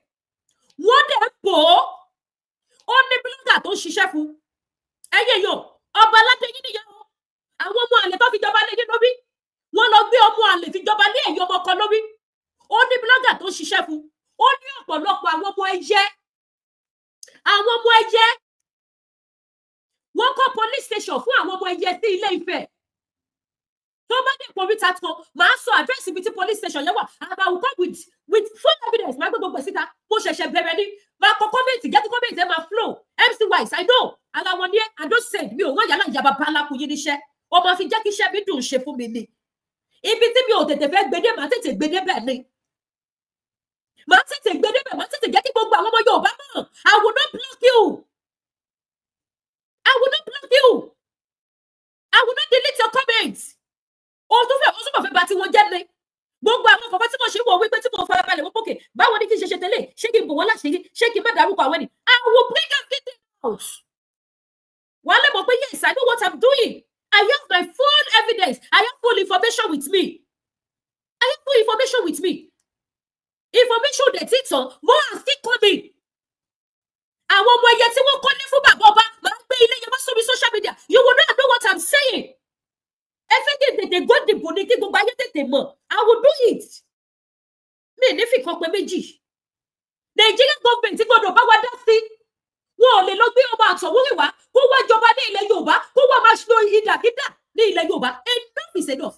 wọ́n dẹ̀ bò ó ní blogger tó ń ṣiṣẹ́ fún. Ẹyẹ yóò, ọba aládé yín nìyẹn o. Àwọn ọmọ àlè tó fi jọba lé yín lórí. Wọ́n lọ gbé ọmọ àlè fi jọba lé ẹ̀yìn ọmọ kan lórí. Ó ní blogger tó ń ṣiṣẹ́ fún. Ó ní ọ̀pọ̀lọpọ̀ àwọn ọmọ ẹyẹ. Àwọn ọmọ ẹyẹ. Wọ́n kọ́ police station fún àwọn ọmọ ẹyẹ sí Ilé Ifẹ̀. Tó bá dé pọ̀ ríta kan, màá sọ àdírẹ́sì ibi tí police station yẹn wà. And I will come with full evidence. Màá gbé gbogbo síta. Mo ṣẹ̀ṣẹ̀ bẹ̀rẹ̀ ní. Màá kọ comment, get the comment ẹ̀ máa flow. MC Wise, I know. Aláwọ̀ ni I don't say mi ò wọ́n yàrá ìjàmbá bá alákùn yín níṣẹ́. Ó máa fi jẹ́ kí iṣẹ́ mi dùn ṣe fún mi ni. Ibi tí mi ò tètè fẹ́ gbedé, màá tètè gbedé bẹ́ẹ̀ ni. Màá tètè gbedé bẹ́ẹ̀, màá tètè jẹ́ kí gbogbo àwọn ọmọ Yorùbá mọ̀. I will not block you. I will not block you. I will not delete your comments. Ó tún fẹ́ bá tí wọ́n jẹ́ ni. Gbogbo àwọn kọ̀ọ̀kan tí mo ṣe wọ̀ wípé tí mo fara balẹ̀ wọ́n pòkè. Báwo ni kí n ṣe tẹ́lẹ̀? Ṣé kí n bò wọ́n láṣìírí? Ṣé kí n má dárúkọ àwọn ẹni? I will bring everything out. Wale mo pe yes, I know what I'm doing. I have my full evidence. I have full information with me. I have full information with me. Information that it's on, more are still coming. Àwọn ọmọ ẹyẹ tí wọ́n kọ́ ní fún bàbá ọba máa ń gbé ilé yẹn bá sórí social media. You will not know what I'm saying. Everything they go dìbò ní kí gbogbo ayé tètè mọ̀. I will do it. Mi ní fi kan pé méjì. Nigerian government gbọ́dọ̀ bá wa dá sí. Wọ́n ò lè lọ gbé ọba àtọ̀wúrì wá kó wá jọba ní ilẹ̀ Yorùbá kó wá máa ṣe ìdàkídà ní ilẹ̀ Yorùbá. Enough is enough.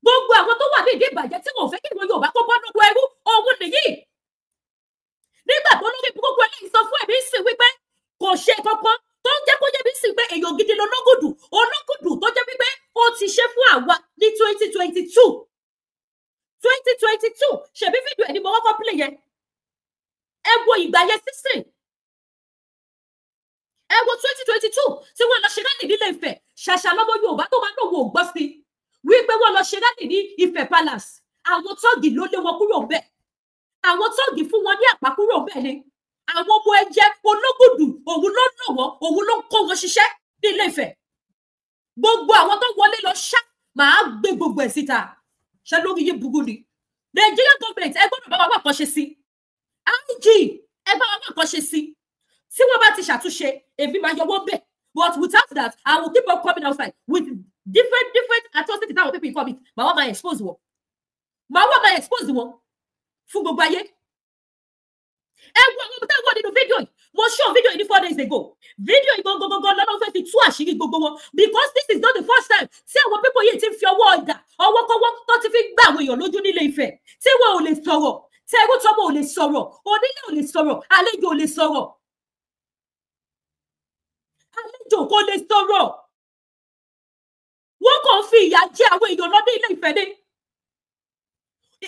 Gbogbo àwọn tó wà ní ìdí ìbàjẹ́ tí wọ́n fẹ́ kí ìwọ̀n Yorùbá kó bọ́ lọ́wọ́ ẹrú òun nìyí. Nígbà tó lórí gbogbo eléyìí sọ fún ẹ̀mí sí wípé kò ṣe kankan tó ń jẹ́ kó jẹ́ bí sí pé èèyàn gidi lọ́lọ́gùdù tó jẹ́ wípé ó ti ṣe fún àwa ní 2022. 2022 ṣebí fídíò ẹni mo kọ́kọ́ play yẹn. Ẹ wo ìgbà yẹn sísìn. Ẹ wo 2022 tí wọ́n lọ ṣe rálì nílé Ifẹ̀ ṣàṣà lọ́mọ Yorùbá tó máa lówó ògbọ́ sí wípé wọ́n lọ ṣe rálì ní Ifẹ̀ Palace. Àwọn tọ́ọ̀gì ló lé wọn kúrò bẹ́ẹ̀. Àwọn tọ́ọ̀gì fún wọn ní àpá kúrò bẹ́ẹ̀ ni. Àwọn ọmọ ẹ̀jẹ̀ ológùdù òun ló lò wọ́n òun ló kó wọn ṣiṣẹ́ ní Ilé Ifẹ̀. Gbogbo àwọn tó wọlé lọ ṣá máa gbé gbogbo ẹ̀ síta. Ṣé lórí yé burú ni? Nigerian government ẹ gbọ́dọ̀ bá wa wà kọ́ ṣe sí. IG ẹ bá wa wà kọ́ ṣe sí. Tí wọ́n bá ti ṣàtúnṣe èmi máa yọwọ́ bẹ́ẹ̀. But without that, I will keep on coming outside with different atrocities that people commit. Màá wá máa expose wọn. Màá wá máa expose wọn fún gbogbo ayé. Ẹ wo àwọn ọmọ táwọn nínú fídíò yìí. Mo show fídíò yìí ní 4 days ago. Fídíò yìí gangan lọ́nà fẹ́ fi tú àṣírí gbogbo wọn. Because this is not the first time tí àwọn people yìí ti fi ọwọ́ ọ̀dà ọwọ́kọ́wọ́ tó ti fi gbà àwọn èèyàn lójú nílé Ifẹ̀. Tí wọn ò lè sọ̀rọ̀. Tẹ́rú tọ́mọ ò lè sọ̀rọ̀. Onílé ò lè sọ̀rọ̀. Àlejò ò lè sọ̀rọ̀. Àlejò kò lè sọ̀rọ̀. Wọ́n kàn fi ìyà jẹ àwọn èèyàn lọ ní Ilé Ifẹ̀ ni.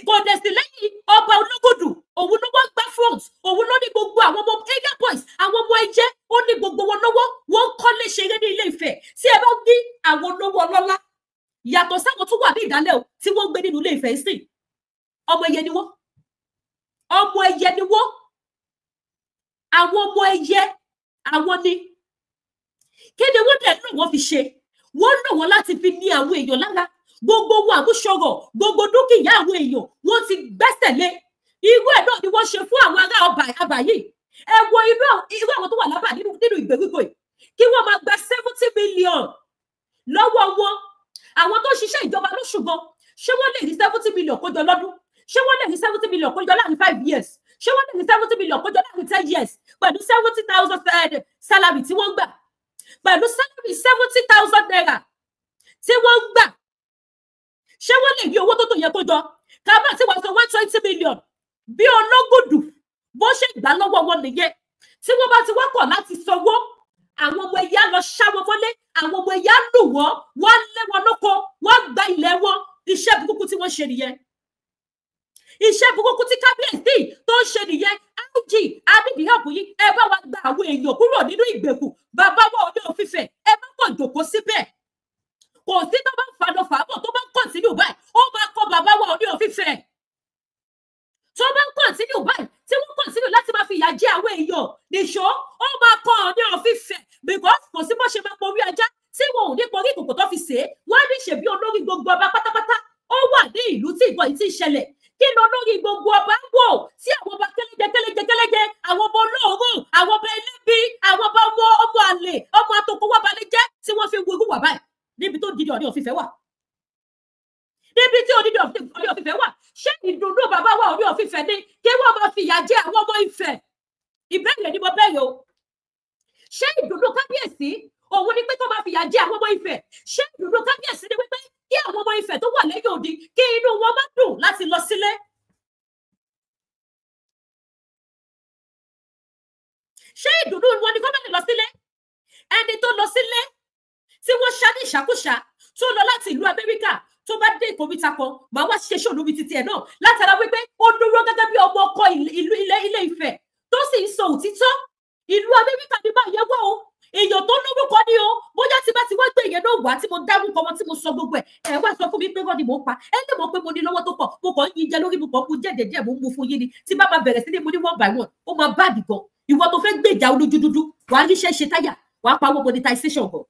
Kò dẹ̀ sí lẹ́yìn ọba ológùdù òun ló wá gbá front òun ló ní gbogbo àwọn ọmọ area boys àwọn ọmọ ẹ̀jẹ̀ ó ní gbogbo wọn lọ́wọ́ wọn kọ́lé ṣeré ní Ilé Ifẹ̀ tí ẹ bá ní àwọn olówó ọlọ́lá yàtọ̀ sáwọn tó wà ní ìdálẹ́ o tí wọ́n gbé nínú Ilé Ifẹ̀ sí ọmọ ẹ̀yẹ ni wọ́n ọmọ ẹ̀yẹ ni wọ́n àwọn ọmọ ẹ̀yẹ àwọn ni kéde wọ́n dẹ̀ lò wọ́n fi ṣe wọ́n lò wọ́n láti fi ní àwọn èèyàn lára gbogbo wọn àmúṣọrọ̀ gbogbo dúkìá àwọn èèyàn wọ́n ti gbẹ́sẹ̀ lé irú ẹ̀ náà ni wọ́n ṣe fún àwọn ará ọba yìí ẹ wo irú àwọn tó wà lábà nínú ìgbèríko yìí kí wọ́n máa gba 70 million lọ́wọ́ wọn àwọn tó ṣiṣẹ́ ìjọba lóṣù gan ṣé wọ́n lè rí 70 million kójọ lọ́dún ṣé wọ́n lè rí 70 million kójọ láàrin 5 years ṣé wọ́n lè rí 70 million kójọ láàrin 10 years pẹ̀lú 70,000 salary tí wọ́n gbà pẹ̀lú salary 70,000 naira tí wọ́n gbà ṣé wọ́n lè rí owó tó yẹ kó jọ ká bá tí wọ́n sọ 120 million bí ológùdù bó ṣe gbà lọ́wọ́ wọn nìyẹn tí wọ́n bá ti wákọ̀ láti sanwó àwọn ọmọ ẹ̀yà lọ ṣá wọn mọ́lé àwọn ọmọ ẹ̀yà lù wọ́n lé wọn lóko wọ́n gba ilẹ̀ wọn iṣẹ́ burúkú tí wọ́n ṣe nìyẹn iṣẹ́ burúkú tí kábíyèsí tó ń ṣe nìyẹn IG adídìyàbù yìí ẹ bá wa gba àwọn èèyàn kúrò nínú ìgbèkùn bàbá wa Ọọ̀ni of Ifẹ̀ ẹ má kàn jòkó síbẹ̀ kò sí tó bá ń fàdọ̀ fàbọ̀ tó bá ń kọ̀ntínú báyìí ó máa kọ bàbá wa Ọọ̀ni of Ifẹ̀ tó bá ń kọ̀ntínú báyìí tí wọ́n kọ̀ntínú láti máa fi ìyà jẹ àwọn èèyàn nìṣó ó máa kọ Ọọ̀ni of Ifẹ̀ because kò sí bó ṣe máa porí ajá tí wọn ò ní porí ìkòkò tó fi sèé wọ́n á ní ṣèbí olórí gbogbo ọba pátápátá ó wà ní ìlú tí ìbọn yìí ti ṣẹlẹ̀ kí ló lórí gbogbo ọba ń wò tí àwọn ọba kẹlẹjẹ àwọn ọba olóòórùn àwọn ọba ẹlẹ́bí àwọn ọba ọmọ àlè ọmọ àtòkò wà balẹ̀ jẹ́ tí wọ́n fi ń wo irú wà báyìí níbi tó dídì Ọọ̀ni of Ifẹ̀ wà níbi tí Ọọ̀ni of Ifẹ̀ wà ṣé ìdùnnú bàbá wa Ọọ̀ni of Ifẹ̀ ni kí wọ́n máa fi ìyà jẹ àwọn ọmọ Ifẹ̀ ìbéèrè ni mo bẹ̀rẹ̀ o ṣé ìdùnnú kábíyèsí òun ni pé tó máa fi ìyà jẹ àwọn ọmọ Ifẹ̀ ṣé ìdùnnú kábíyèsí ni wípé kí àwọn ọmọ Ifẹ̀ tó wà lẹ́yìn odi kí inú wọn má dùn láti lọ sílé ṣé ìdùnnú wọn ni gómìnà lọ sílé ẹni tó lọ sílé tí wọ́n ṣá ní ìṣàkóṣà tó lọ láti ìlú Amẹ́ríkà tó bá dé ìkóríta kan màá wá ṣe ṣòro mi títí ẹ̀ náà látara wípé ó dúró gẹ́gẹ́ bí ọmọ ọkọ Ilé Ifẹ̀ tó sì ń sọ òtítọ́ ìlú Amẹ́ríkà ní báyẹn wọ́ o èèyàn tó lórúkọ ni o bóyá tí bá ti wá gbé ìyẹn náà wá tí mo dárúkọ wọn tí mo sọ gbogbo ẹ wá sọ fún mi pé wọ́n ni mò ń pa ẹ lè mọ̀ pé mo ní lọ́wọ́ tó pọ̀ mo kàn ń yin jẹ lórí mo kàn ń mu jẹ́ẹ̀dẹ̀dẹ̀ mo ń mu fún yín ni tí bá máa bẹ̀rẹ̀ sí ní mo ní 1 by 1 ó máa bá àdìgàn ìwọ tó fẹ́ gbèjà olójú dúdú wàá ríṣẹ́ ṣe táyà wàá pawó monetization bọ̀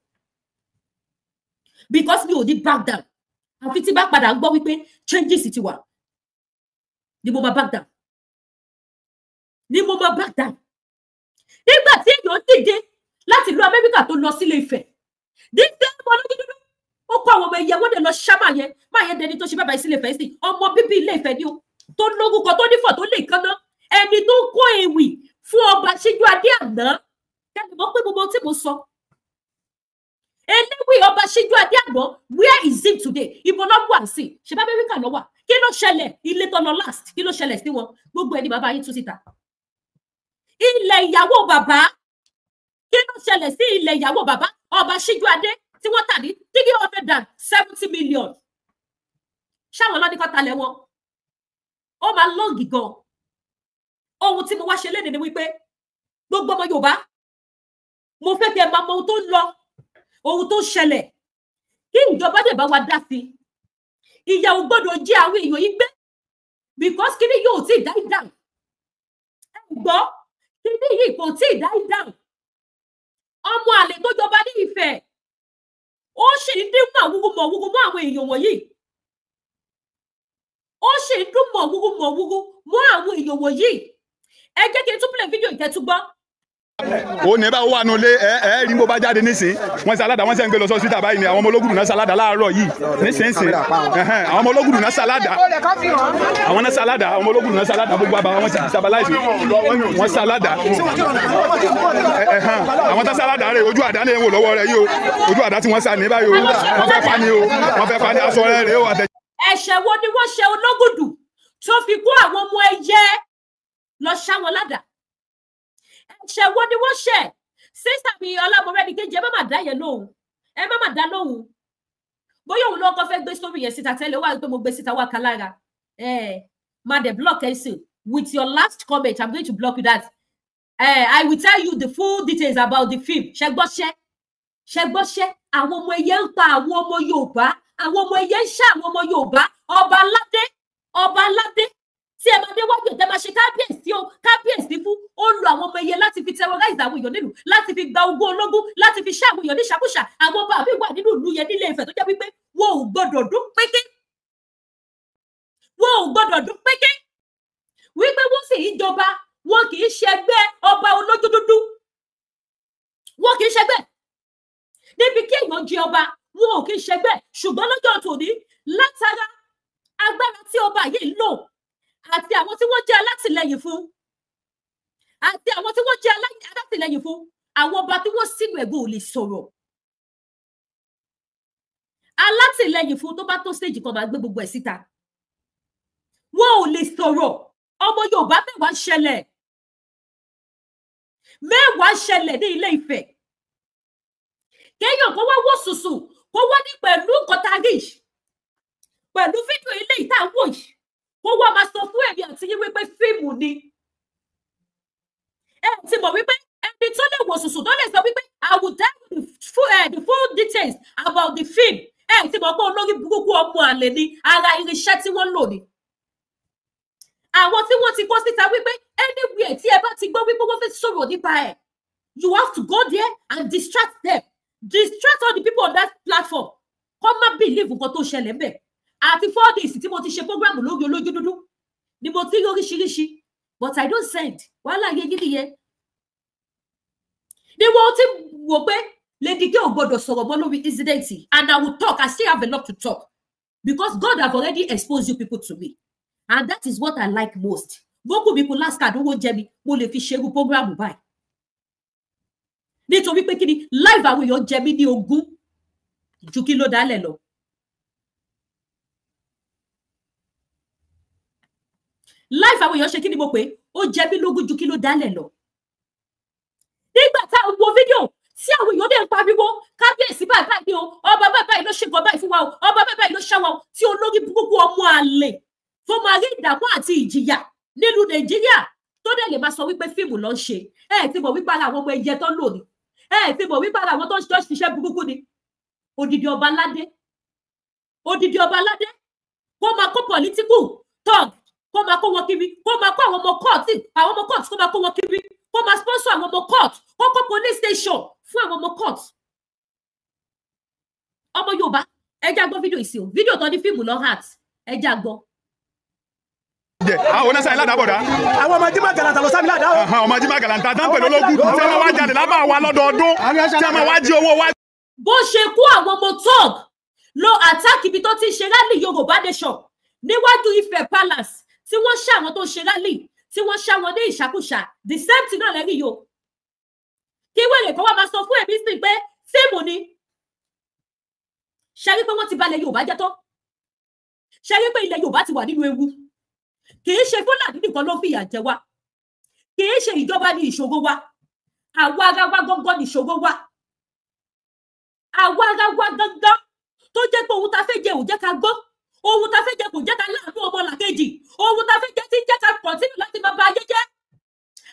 because mi ò ní back down àfi tí bá padà gbọ́ wípé changes ti wà ni mo máa back down nígbà tí èèyàn dìde láti lọ Amẹ́ríkà tó lọ sílé Ifẹ̀ dídé ọmọ olódúdú ó kó àwọn ọmọ ìyàwó dẹ̀ lọ ṣá máa yẹn dẹni tó ṣe bàbá sílé Ifẹ̀ sí ọmọ bíbí Ilé Ifẹ̀ ni ó tó lórúkọ tó nífọ̀ tó lè kánná ẹni tó kó ewì fún ọba Síjú-Adé àná kẹ́ni mọ́ pé gbogbo tí mo sọ eléwì ọba Síjú-Adé àná where is it today ibo lọ́gbọ̀ àǹsì ṣe bá Amẹ́ríkà lọ wà kí ló ṣẹlẹ̀ ilé tó lọ last kí ló ṣẹlẹ̀ sí wọn gbogbo ẹni bàbá yín tú síta ilẹ̀ ìyàwó bàbá kí ló ṣẹlẹ̀ sí ilẹ̀ ìyàwó bàbá ọba Síjú-Adé tí wọ́n tà ní 370 million ṣáwọn ọlọ́dún talẹ̀ wọn ó máa lọ́ọ̀gì gan ohun tí mo wá ṣe léde ni wípé gbogbo ọmọ Yorùbá mo fẹ́ kí ẹ máa mọ ohun tó ń lọ ohun tó ń ṣẹlẹ̀ kí ìjọba dẹ̀ bá wa dá sí ìyà ò gbọ́dọ̀ jẹ àwọn èèyàn yìí gbé because kíní yóò tí ì die down ẹ gbọ́ kíní yìí kò tí ì die down ọmọ àlè tó jọba ní Ifẹ̀ ó sì ń dín mọ̀wúgú mọ́ àwọn èèyàn wọ̀nyí ó sì ń dún mọ̀wúgú mọ́ àwọn èèyàn wọ̀nyí ẹ jẹ́ kí n tún play fídíò ìtẹ́túgbọ́. ó ní bá wà nulẹ̀ ẹ rí bó bá jáde nísìn wọn sáládà wọn sẹ́ ń gbé lọ sọ síta báyìí ni àwọn ọmọ ológun náà sáládà láàárọ̀ yìí nísinsìnyí àwọn ọmọ ológun náà sáládà àwọn náà sáládà àwọn ọmọ ológun náà sáládà gbogbo àbá wọn sì sábàláìsì wọn sáládà àwọn tá sáládà rẹ ojú àdá ni wò lọ́wọ́ rẹ yìí o ojú àdá tí wọ́n sá ní báyìí o wọ́n fẹ́ pa ni o wọ́n fẹ́ pa ni aṣọ rẹ rè o àtẹ. ẹ̀ṣẹ̀ wo ni wọ́n ṣe Ológùdù tó fi kó àwọn ọmọ ẹyẹ lọ ṣá wọn ládàá ẹ̀ṣẹ̀ wo ni wọ́n ṣẹ̀ sísà mi Ọlámọrẹ́níkejì ẹ má má dá yẹn lóhùn ẹ má má dá lóhùn bóyá òun lọ́kọ́ fẹ́ gbé sórí yẹn síta tẹ́lẹ̀ wá pé mo gbé síta wá kalára má dẹ̀ block ẹ̀ sí with your last comment I'm going to block you that I will tell you the full details about the film ṣẹgbọ́ṣẹ́ àwọn ọmọ ẹyẹ ń pa àwọn ọmọ Yorùbá àwọn ọmọ ẹyẹ ń ṣá àwọn ọmọ Yorùbá ọba aládé tí ẹ máa dé wájú ẹ máa ṣe kábíyèsí fún ó lo àwọn ọmọ ẹyẹ láti fi terrorize àwọn èèyàn nílùú láti fi gba ogún ológun láti fi ṣá àwọn èèyàn ní ṣàkúṣà àwọn ọba àbí wà nínú ìlú yẹn nílé Ifẹ̀ tó jẹ́ wípé wọn ò gbọdọ̀ dún péké wípé wọ́n sì ń jọba wọn kì í ṣẹgbẹ́ ọba olójú dúdú wọn kì í ṣẹgbẹ́ níbi kí èèyàn jẹ ọba wọn ò kì í ṣẹgbẹ́ ṣùgbọ́n lọ́jọ́ tòní látara agbára tí ọba yìí lò àti àwọn tí wọ́n jẹ́ alátìlẹ́yìn fún àwọn ọba tí wọ́n sínú ẹ̀gbọ́n ò lè sọ̀rọ̀ alátìlẹ́yìn fún tó bá tó stage kan máa gbé gbogbo ẹ̀ síta wọn ò lè sọ̀rọ̀ ọmọ Yorùbá mẹ́wàá ṣẹlẹ̀ ní Ilé Ifẹ̀ kéèyàn kó wá wò sùsù kó wá ní pẹ̀lú kọtagí pẹ̀lú fídíò ilé ìtàwọ̀ yìí kó wá máa sọ fún ẹ̀mí àti yín wípé fíìmù ni ẹ ti mọ̀ wípé ẹni tó lè wò sùsù tó lè sọ wípé I will tell you the full details about the film ẹ ti mọ̀ pé olórí burúkú ọmọ àlè ni ara irinṣẹ́ tí wọ́n lò ní àwọn tí wọ́n ti kọ́ síta wípé anywhere tí ẹ bá ti gbọ́ wípé wọ́n fẹ́ sọ̀rọ̀ nípa ẹ̀ you have to go there and distract all the people on that platform kọ́ má believe nǹkan tó ṣẹlẹ̀ ńbẹ̀ àti 4 days tí mo ti ṣe program lórí olójú dúdú ni mo ti rí oríṣiríṣi but I don't send wàhálà yẹn gidi yẹn ni wọ́n ti wò pé Lady K ò gbọ́dọ̀ sọ̀rọ̀ mọ́ lórí incident and I will talk I still have a lot to talk because God have already exposed you people to me and that is what I like most gbogbo mi kò last card owó jẹ mi mo lè fi ṣerú program báyìí nítorí pé kí ni live àwọn èèyàn jẹ mí ní ogún ju kí ló dálẹ̀ lọ. Live àwọn èèyàn ṣe kí ni mo pé ó jẹ mí lógún ju kí ló dálẹ̀ lọ. Nígbà tá a wo fídíò tí àwọn èèyàn dẹ̀ ń pariwo kábíyèsí báyìí ni o ọba báyìí ló ṣe nǹkan báyìí fún wa o ọba báyìí ló ṣá wa o tí olórí burúkú ọmọ àlè tó máa rí ìdààmú àti ìjìyà nílùú Nàìjíríà tó dẹ̀ lè máa sọ wípé fíìmù ló ń ṣe ti mọ̀ wípé ara àwọn ọmọ ẹyẹ tó ń lò ní ti mọ̀ wípé ara àwọn tó ń ṣiṣẹ́ burúkú ni odidi ọba aládé kó máa kó political talk kó máa kó wọn kiri kó máa kó àwọn ọmọ court kó máa kó wọn kiri kó kó máa sponsor àwọn ọmọ court kó kọ́ police station fún àwọn ọmọ court. Ọmọ Yorùbá ẹ já gbọ́ fídíò ìsìn o, fídíò tó ní fíìmù lọ heart ẹ já gbọ́. àwọn oníṣẹ́ ìlànà bọ̀dá. àwọn ọmọ jimá galanta ló sábì ládàá o. ọmọ jimá galanta tán pẹ̀lú ológun tí wọ́n wá jáde lábà wa lọ́dọọdún tí wọ́n wá jí owó wa. Bó ṣe kó àwọn ọmọ tọ́ọ̀g lọ attack ibi tó ti ṣe rally Yorùbá nation níwájú Ifẹ̀ Palace tí wọ́n ṣá àwọn tó ṣe rally tí wọ́n ṣá wọn ní ìṣàkúṣà the same thing náà lẹ́rìí yo. Kí wèrè kó wá máa sọ fún èmi sí pé fíìmù ni. Ṣe rí pé wọ́n ti balẹ̀ Yorùbá jẹ́ tó. Ṣe rí pé ilẹ̀ Yorùbá ti wà nínú ewu. Kì í ṣe Fúlàní nìkan ló fìyà jẹ wá. Kì í ṣe ìjọba ní ìṣòro wa. Àwa ara wa gangan ní ìṣòro wa. Àwa ara wa gangan tó jẹ́ pé ohun tá fẹ́ jẹ ò jẹ́ ká gbọ́. Ohun tá fẹ́ jẹ kò jẹ́ ká láàánú ọmọ làkejì. Ohun tá fẹ́ jẹ tí ń jẹ́ ká kọ̀ntínú láti máa ba ayé jẹ́.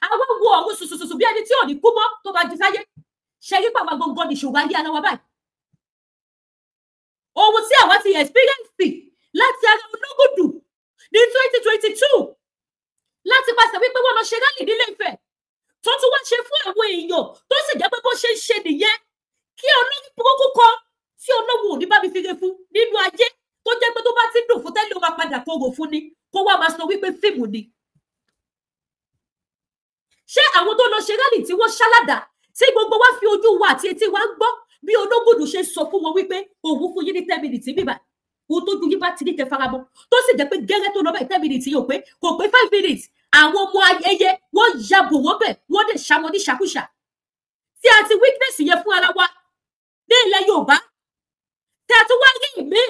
Àwọn wo ọ̀run sùsùsùsù bí ẹni tí ò ní kú mọ́ tó bá jí sáyé. Ṣe rí pàwọn gangan ní ìṣòro ayé ara wa báyìí. Ohun tí àwa ti experience láti ara Ológùdù ní 2022 láti pàṣẹ wípé wọ́n lọ ṣe rálì nílé Ifẹ̀ tó tún wá ṣe fún àwọn èèyàn tó sì jẹ́ pé bó ṣe ń ṣe nìyẹn kí olórí burúkú kan tí olóhùn ò ní bá mi fi re fún nínú ayé tó jẹ́ pé tó bá ti dùn fún tẹ́lẹ̀ ó máa padà kóró fún ni kó wá máa sọ wípé fíìmù ni. Ṣé àwọn tó lọ ṣe rálì tí wọ́n ṣálàdà tí gbogbo wa fi ojú wa àti etí wa ń gbọ́ bí Ológùdù ṣe sọ fún wọn wípé òun fún yín ní 10 minutes bíbá ohun tó ju yín bá ti ní kẹ faramọ́ tó sì jẹ́ pé gẹ́gẹ́ tó lọ bẹ́ẹ̀ 10 minutes yóò pé kò pé 5 minutes àwọn ọmọ ayẹyẹ wọ́n ya bò wọ́n bẹ̀ wọ́n dẹ̀ ṣá wọn ní ṣàkúṣà tí a ti witness yẹn fún ara wa ní ilẹ̀ Yorùbá tí a tún wá rí ìmíì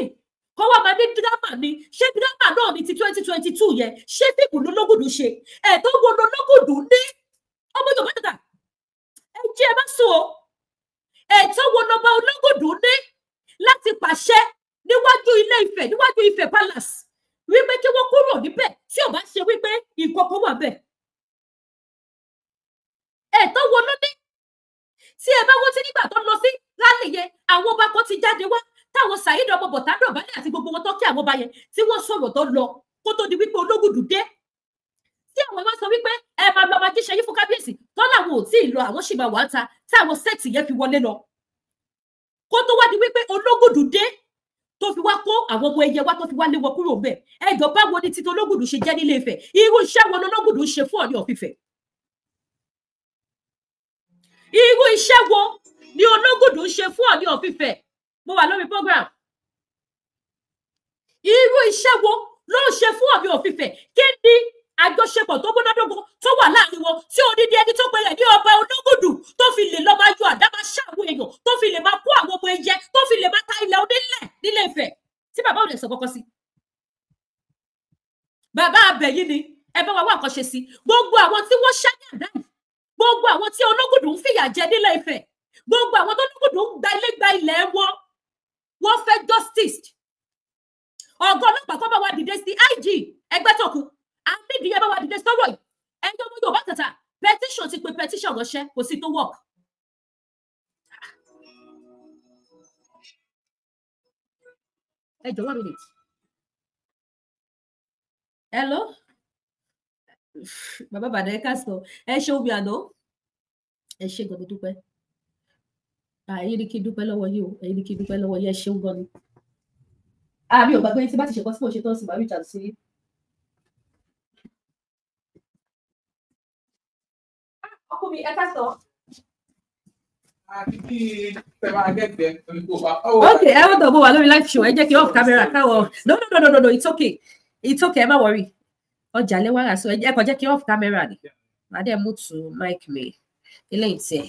kọ́ wá máa ní dírámà ni ṣé dírámà náà ní ti 2022 yẹn ṣé fíìmù lọ́lọ́gùdù ṣe ẹ̀tọ́ wo lọ́lọ́gùdù ní ọmọ Yorùbá dàda ẹ jẹ́ ẹ bá sọ ẹ̀tọ́ wo lọ́ba Ológùdù ní láti pàṣẹ níwájú ilé Ifẹ̀ níwájú Ifẹ̀ Palace wípé kí wọ́n kúrò níbẹ̀ tí ò bá ṣe wípé ìkọ̀kọ̀ wà bẹ́ẹ̀. Ẹ̀tọ́ wo ló ní tí ẹ bá wọ́n ti nígbà tó lọ sí rálì yẹn àwọn ọba kan ti jáde wá táwọn Saheed ọmọ Bọ̀tá Dọ̀bálẹ̀ àti gbogbo wọn tó kí àwọn ọba yẹn tí wọ́n sọ̀rọ̀ tó lọ kó tó di wípé Ológùdù dé tí àwọn ọba sọ wípé ẹ máa lọ máa jíṣẹ́ yín fún kábíyèsí tó láwọn ò tí ì lọ àwọn sì máa wà á ta táwọn sẹ́ẹ̀tì yẹn fi wọlé lọ kó tó wá di wípé Ológùdù dé tó fi wá kó àwọn ọmọ ẹyẹ wá tó fi wá lé wọn kúrò ńbẹ̀ ẹjọ báwo ni títí Ológùdù ṣe jẹ́ nílé Ifẹ̀ irú iṣẹ́ wo Ológùdù ṣe fún Ọọ̀ni of Ifẹ̀ irú iṣẹ́ wo ni Ológùdù ṣe fún Ọọ̀ni of Ifẹ̀ mo wà lórí program irú iṣẹ́ wo ló ń ṣe fún Ọọ̀ni of Ifẹ̀ kí ni àjọṣepọ̀ tó múnádóko tó wà láàrin wọn tí odidi ẹni tó pẹlẹ ní ọba Ológùdù tó fi lè lọ máa yọ àdá máa ṣá àwọn èèyàn tó fi lè máa kó àwọn ọmọ ẹyẹ tó fi lè máa ta ilẹ̀ onílẹ̀ nílé Ifẹ̀ tí bàbá ò lè sọ kọ́kọ́ sí. Bàbá abẹ̀yìn ni ẹ bá wa wá nǹkan ṣe sí gbogbo àwọn tí wọ́n ṣá ní àdá yìí gbogbo àwọn tí Ológùdù ń fìyà jẹ nílé Ifẹ̀ gbogbo àwọn tó Ológùdù ń gba ilẹ̀ wọn wọ́n fẹ́ justice ọ̀gá ọlọ́pàá kọ́ bá wa dìde sí IG Ẹgbẹ́tọ̀kun àmìdí ẹ bá wa dìde sọ̀rọ̀ yìí ẹjọ́ ọmọ Yorùbá tata petition ti pe petition ránṣẹ́ kò sí tó work. ẹ jọ̀wọ́ mi nìyí. Hello bàbá bàdà ẹ káàsán ẹ ṣe omi àná ẹ ṣe gan-an dúpẹ́ ẹ̀yin ni kí n dúpẹ́ lọ́wọ́ yìí o ẹ̀yin ni kí n dúpẹ́ lọ́wọ́ yìí ẹ ṣeun gan-an ni. Àmì ò gbàgbé tí bá ti ṣe kọ́ sí mo ṣe tán sí màá rí ìjà sí. Ọkọ mi ẹ káàsán. Okay, ẹ wọ́n tó bó wà lórí live show ẹ jẹ́ kí off camera káwọ́ no it's okay ẹ má worry ọjà lẹ́wàrà so ẹ kàn jẹ́ kí off camera ni màá dẹ̀ mú tu mic mi eléyìí tiẹ̀.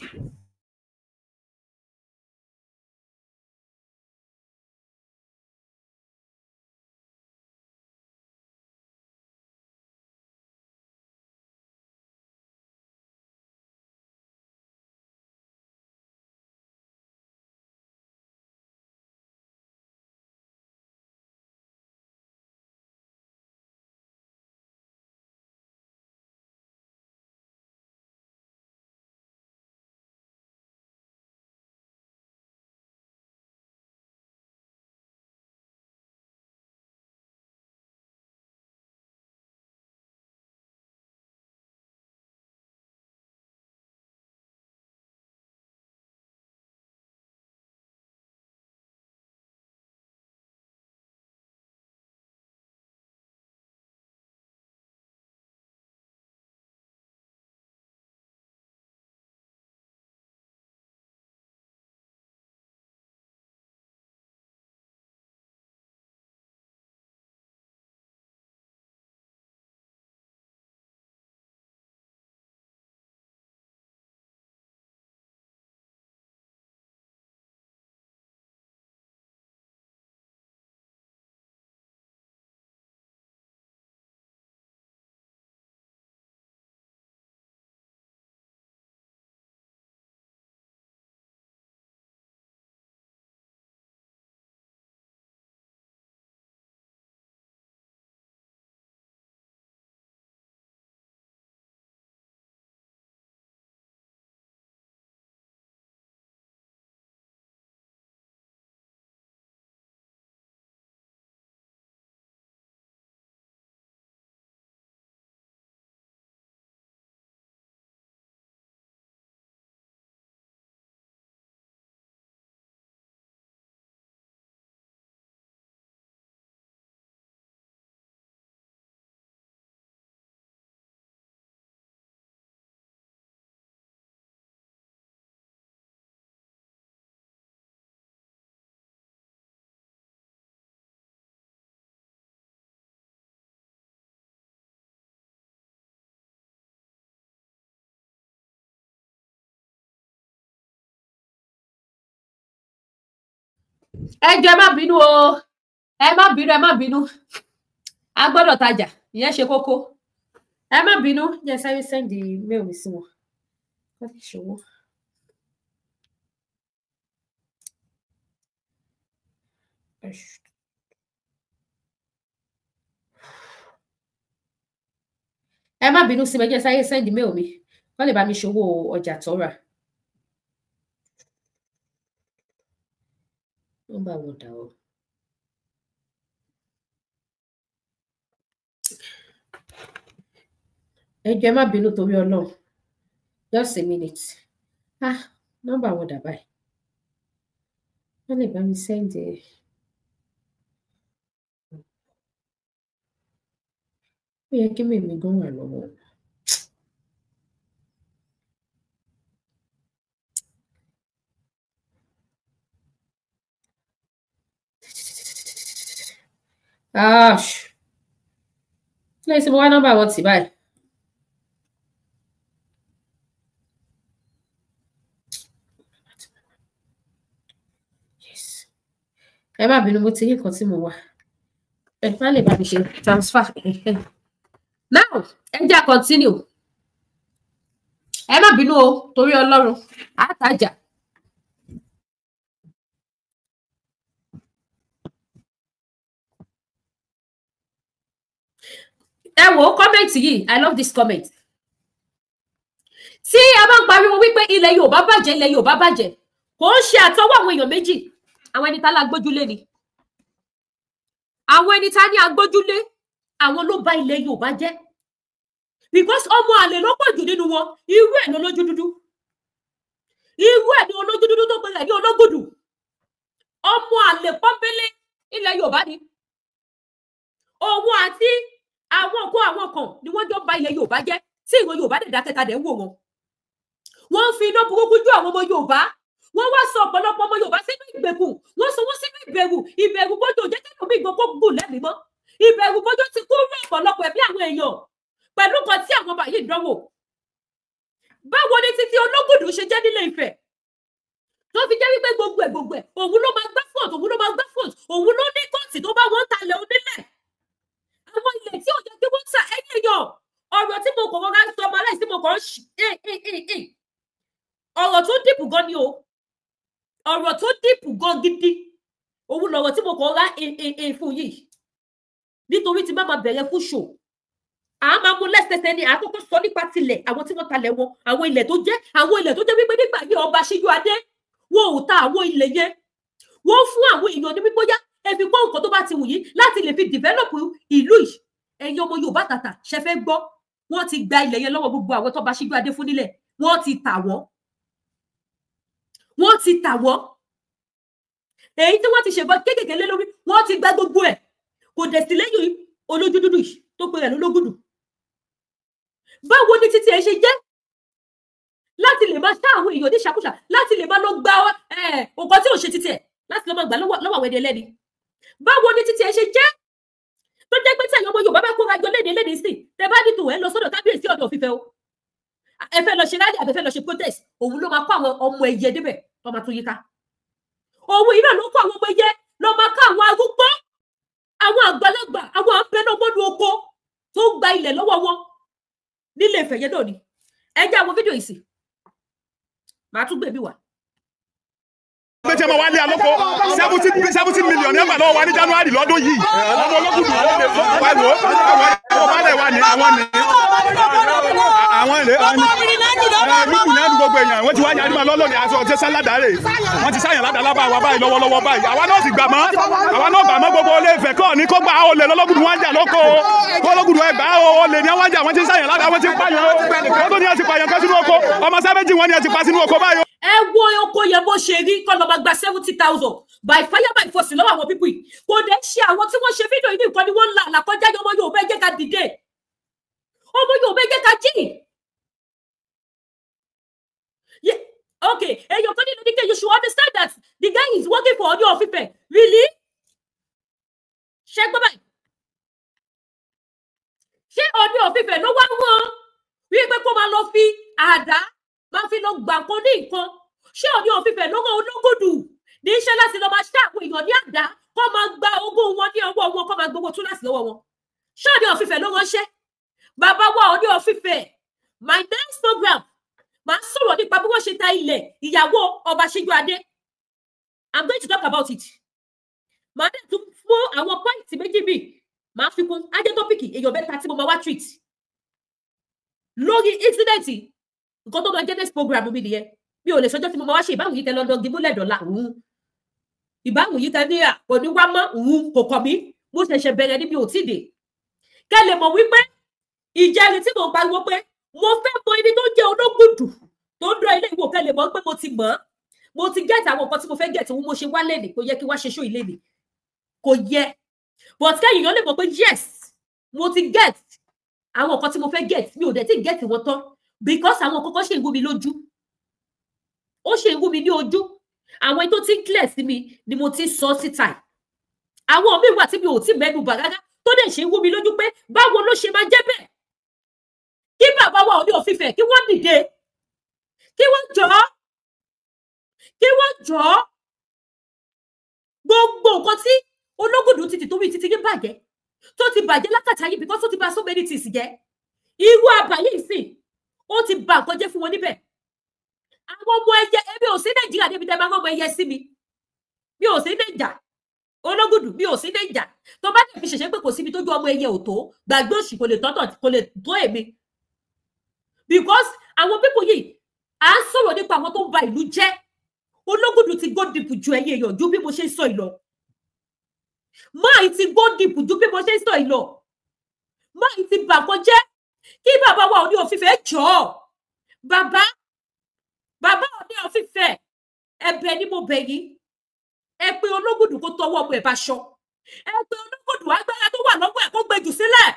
ẹ jọ̀ọ́ má bínú o, ẹ má bínú, a gbọ́dọ̀ tajà, ìyẹn ṣe kókó, ẹ má bínú, yẹ sáré send the mail mi sí wọn, wọ́n fi ṣòwò. Ẹ má bínú sí mi, jẹ́ sáré send mail mi, wọ́n lè bá mi ṣòwò ọjà tó rà. Wọ́n bá wọn dà o. Ẹ jọ̀ọ́ má bínú torí Ọlọ́run, just a minute. Nọ́mbà wọn dà báyìí. Wọ́n lè bá mi send ẹ̀. Ó yẹ kí mèmí gan wà lọ́wọ́. Lẹ́yìn tí mo wá nọ́mbà wọn tì báyìí. Ẹ má bínú, mo ti rí nǹkan tí mo wà. Ẹ má lè bá mi ṣe transfer. Now, ẹ jẹ́ continue. Ẹ má bínú o, torí Ọlọ́run, àtàjà. Ẹ wo comment yìí, I love this comment. Tí a bá ń pariwo wípé ilẹ̀ Yorùbá bàjẹ́, kò ń ṣe àtọwọ́ àwọn èèyàn méjì. Àwọn ẹni tá la gbójúlé ni. Àwọn ẹni tá ní agbójúlé, àwọn ló bà ilẹ̀ Yorùbá jẹ́. Because ọmọ àlè ló pọ̀ jù nínú wọn, irú ẹ̀ ní olójú dúdú. Irú ẹ̀ ní olójú dúdú tó pẹ̀lẹ̀ ní ológùdù. Ọmọ àlè pọ́nbélé ilẹ̀ Yorùbá ni. Òun àti àwọn kan ni wọ́n jọ bà ilẹ̀ Yorùbá jẹ́, tí ìwọ̀n Yorùbá dẹ̀ dákẹ́ta dẹ̀ ń wò wọn. Wọ́n fi iná burúkú jó àwọn ọmọ Yorùbá. Wọ́n wá sọ ọ̀pọ̀lọpọ̀ ọmọ Yorùbá sínú ìgbèkùn. Wọ́n sọ wọ́n sínú ìbẹ̀rù bójú jẹ́ kí ẹ̀mí ìgbòkó gùn lẹ́mìí mọ́. Ìbẹ̀rù bójú ti kú rú ọ̀pọ̀lọpọ̀ ẹ̀mí àwọn èèyàn pẹ̀lú kan tí àwọn ọba yìí dánwò. Báwo ni títí Ológùdù ṣe jẹ́ nílé Ifẹ̀? Tó fi jẹ́ wípé gbogbo ẹ̀ òun ló máa gbá fọ́ọ̀tù, òun ló ní kóòtù tó bá wọ́n talẹ̀ onílẹ̀. Àwọn ilẹ̀ tí ò jẹ́ kí wọ́n ta ẹ̀yìn èèyàn. Ọ̀rọ̀ tí mo kọ̀ rọra sọ ọmọ aláìsí mo kọ̀ ọ̀rọ̀ tó dìbò gan ni o. Ọ̀rọ̀ tó dìbò gan gidi. Òun lọ̀rọ̀ tí mo kọ̀ rọra fún yìí. Nítorí tí má máa bẹ̀rẹ̀ fún ṣò. À máa mú lẹ́sẹsẹ ni àkọ́kọ́ sọ nípa tilẹ̀ àwọn tí wọ́n talẹ̀ wọn, àwọn ilẹ̀ tó jẹ́ wípé nígbà yìí ọba Síjú Adé wọn ò ta àwọn ilẹ̀ yẹn. Wọ́n fún àwọn èèyàn ní wípé yá ẹ fi kọ́ nǹkan tó bá ti wù yín láti lè fi develop ìlú yìí. Ẹ̀yin ọmọ Yorùbá tàtà ṣe fẹ́ gbọ́, wọ́n ti gba ilẹ̀ yẹn lọ́wọ́ gbogbo àwọn tó bá Síjú Adé fún nílẹ̀. Wọ́n ti tà wọ́n. Èyí tí wọ́n ti ṣèbọn kéékèèké lé lórí, wọ́n ti gba gbogbo ẹ̀. Kò dẹ̀ sí lẹ́yìn olójú dúdú yìí tó pe rẹ̀ lólógùdù. Báwo ni títí ẹ ṣe jẹ́ láti lè máa ṣá àwọn èèyàn ní ṣàkóṣà, láti lè máa lọ gba nǹkan tí ò ṣe títí ẹ̀ láti lọ máa gbà lọ́wọ́ àwọn ẹni ẹlẹ́ni? Báwo ni títí ẹ ṣe jẹ́ tó jẹ́ pé tí ẹ̀yin ọmọ Yorùbá bá kóra jọ léde sí tẹ bá ní tòun ẹ lọ sọ́dọ̀ kábíyèsí ọ̀dọ̀ Ọ̀fífẹ́ o, ẹ fẹ́ lọ ṣe rálì àbẹ fẹ́ lọ ṣe protest, òun ló máa kó àwọn ọmọ ẹyẹ débẹ̀ tó máa tún yíká. Òun yìí náà ló kó àwọn ọmọ ẹyẹ lọ máa ká àwọn arúgbó, àwọn àgbàlagbà, àwọn abẹnugbọnu oko tó gba ilẹ̀ lọ́wọ́ wọn nílé Ifẹ̀ yẹn náà ni. Ẹ jẹ́ àwọn fídíò ìsìn màá tún gbé mi wá. pé tí ẹ máa wá lé alóko 70 million ẹ gbà lọ́wọ́ wa ní January lọ́dún yìí. ọmọ Ológùdù pariwo àwọn balẹ̀ wa ní àwọn ní lùkù ní àdúgbò gbogbo èèyàn wọ́n ti wá yàrá máa lọ́lọ́ ní aṣọ ọ̀tẹ́ sáládàárẹ̀ wọ́n ti sáyàn ládàá lábá wa báyìí lọ́wọ́lọ́wọ́ báyìí àwa náà sì gbà mọ́ gbogbo olè Ifẹ̀ kọ́ ní kó gba olè lọ́lọ́gùdù wọn jà lóko Ológùdù ẹgbà olè ní àwọn jà wọ́n ti sáyàn ládàá wọ́n ti pààyàn wọ́n tó ní àti pààyàn kan sínú oko ọmọ sábẹ́jì wọn ni àti pa sínú oko báyìí. Ẹ wo oko yẹn bó ṣe rí kọ́ lọ́ọ́ máa gba 70,000 by fire by force lọ́wọ́ àwọn pípì. Kò dé ṣe àwọn tí wọ́n ṣe fídíò yìí nìkan ni wọ́n ń la àlàkọjá ọmọ Yorùbá ẹ jẹ́ ká dìde. Ọmọ Yorùbá ẹ jẹ́ ká jí. Okay, you're going to you should understand that the guy is working for Ooni of Ife. Really? Ṣé gbọ́ báyìí? Ṣé Ooni of Ife ló wá wọ́n? Wípé kó máa lọ fi àdá máa fi lọ gbà nǹkan ní nǹkan. Ṣé Ooni of Ife ló wọ́n Ológùdù? Ní iṣẹ́ láti lọ máa ṣá àwọn èèyàn ní àdá kó máa gba ogún wọn ní ọwọ́ wọn kó máa gbowó túláàsì lọ́wọ́ wọn ṣáàdì ọ̀fìfẹ́ ló ránṣẹ́ bàbá wa Ọọ̀ni ọ̀fìfẹ́ my next program máa sọ̀rọ̀ nípa bí wọ́n ṣe ta ilẹ̀ ìyàwó ọba Síjúadé I'm going to talk about it màá dẹ̀ tún fún àwọn pọ́ìntì méjì bíi màá fi kún ajé tọ́pìkì èèyàn bẹ́ẹ̀ tí mo máa wá treat lórí incident nǹkan tó máa jẹ́ next program mi nìyẹn mi ò lè sọjọ́ tí mo máa wá ṣe ìbáwò yìí tẹ lọ́dọ̀ gímúlẹ̀ dọ́là ìbáwò yìí tẹ ní kò ní wá mọ́ kò kàn mí mo ṣẹ̀ṣẹ̀ bẹ̀rẹ̀ níbi ò tí dé kẹ́ lè mọ̀ wípé ìjẹ́rìí tí mo pariwo pé mo fẹ́ mọ ibi tó jẹ́ ológùdù tó dán ilé ìwò kẹ́ lè mọ̀ pé mo ti mọ̀ mo ti get àwọn nǹkan tí mo fẹ́ get òun mo ṣe wá lẹ́nìí kò yẹ kí wá ṣe ṣó ilé mi kò yẹ but kẹ́yìn yàn lè mọ̀ pé yes mo ti get àwọn nǹkan tí mo fẹ́ get mi ò dẹ̀ tí get wọn tán because àwọn kọ́kọ́ ṣe ń gún mi lójú ó ṣe ń gún mi ní ojú àwọn ètò tí clear sí mi ni mo ti sọ síta àwọn míì wà tí mi ò tí mẹ́nu bà rárá tó dẹ̀ ṣe ń gún mi lójú pé báwo ló ṣe máa jẹ́ bẹ́ẹ̀ kí bàbá wa Ọọ̀ni of Ifẹ̀ kí wọ́n dìde kí wọ́n jọ̀ọ́ gbogbo nǹkan tí Ológùdù ti tó bí títí bàjẹ́ tó ti bàjẹ́ lákàtà yìí because ó ti bà so many things jẹ́ irú àbáyé ìsìn ó ti bà nǹkan jẹ́ fún wọn níbẹ̀ àwọn ọmọ ẹyẹ ẹbí ò sí Nàìjíríà débi tẹ́ máa ń ọmọ ẹyẹ sí mi ò sí Nàìjà Ológùdù mi ò sí Nàìjà tó bá dẹ̀ fi ṣẹ̀ṣẹ̀ pé kò síbi tó ju ọmọ ẹyẹ ò tó gbàgbé òṣì kò lè tó èmi because àwọn pípọ̀ yìí à ń sọ̀rọ̀ nípa àwọn tó ń ba ìlú jẹ́ Ológùdù ti go deep ju ẹyẹ èèyàn ju bí mo ṣe ń sọ ìlọ máì ti go deep ju bí mo ṣe ń sọ ìlọ máì ti bà nǹkan jẹ́ kí bàbá wa Ọọ̀ni of Ifẹ̀ jọ̀ọ́ bàbá Ọọ̀ni of Ifẹ̀ ẹ̀bẹ̀ ni mo bẹ̀ yín ẹ pé Ológùdù kó tọwọ́ ọmọ ẹ̀ bá ṣọ ẹ pé Ológùdù agbára tó wà lọ́wọ́ ẹ̀ kó gbé jù sílẹ̀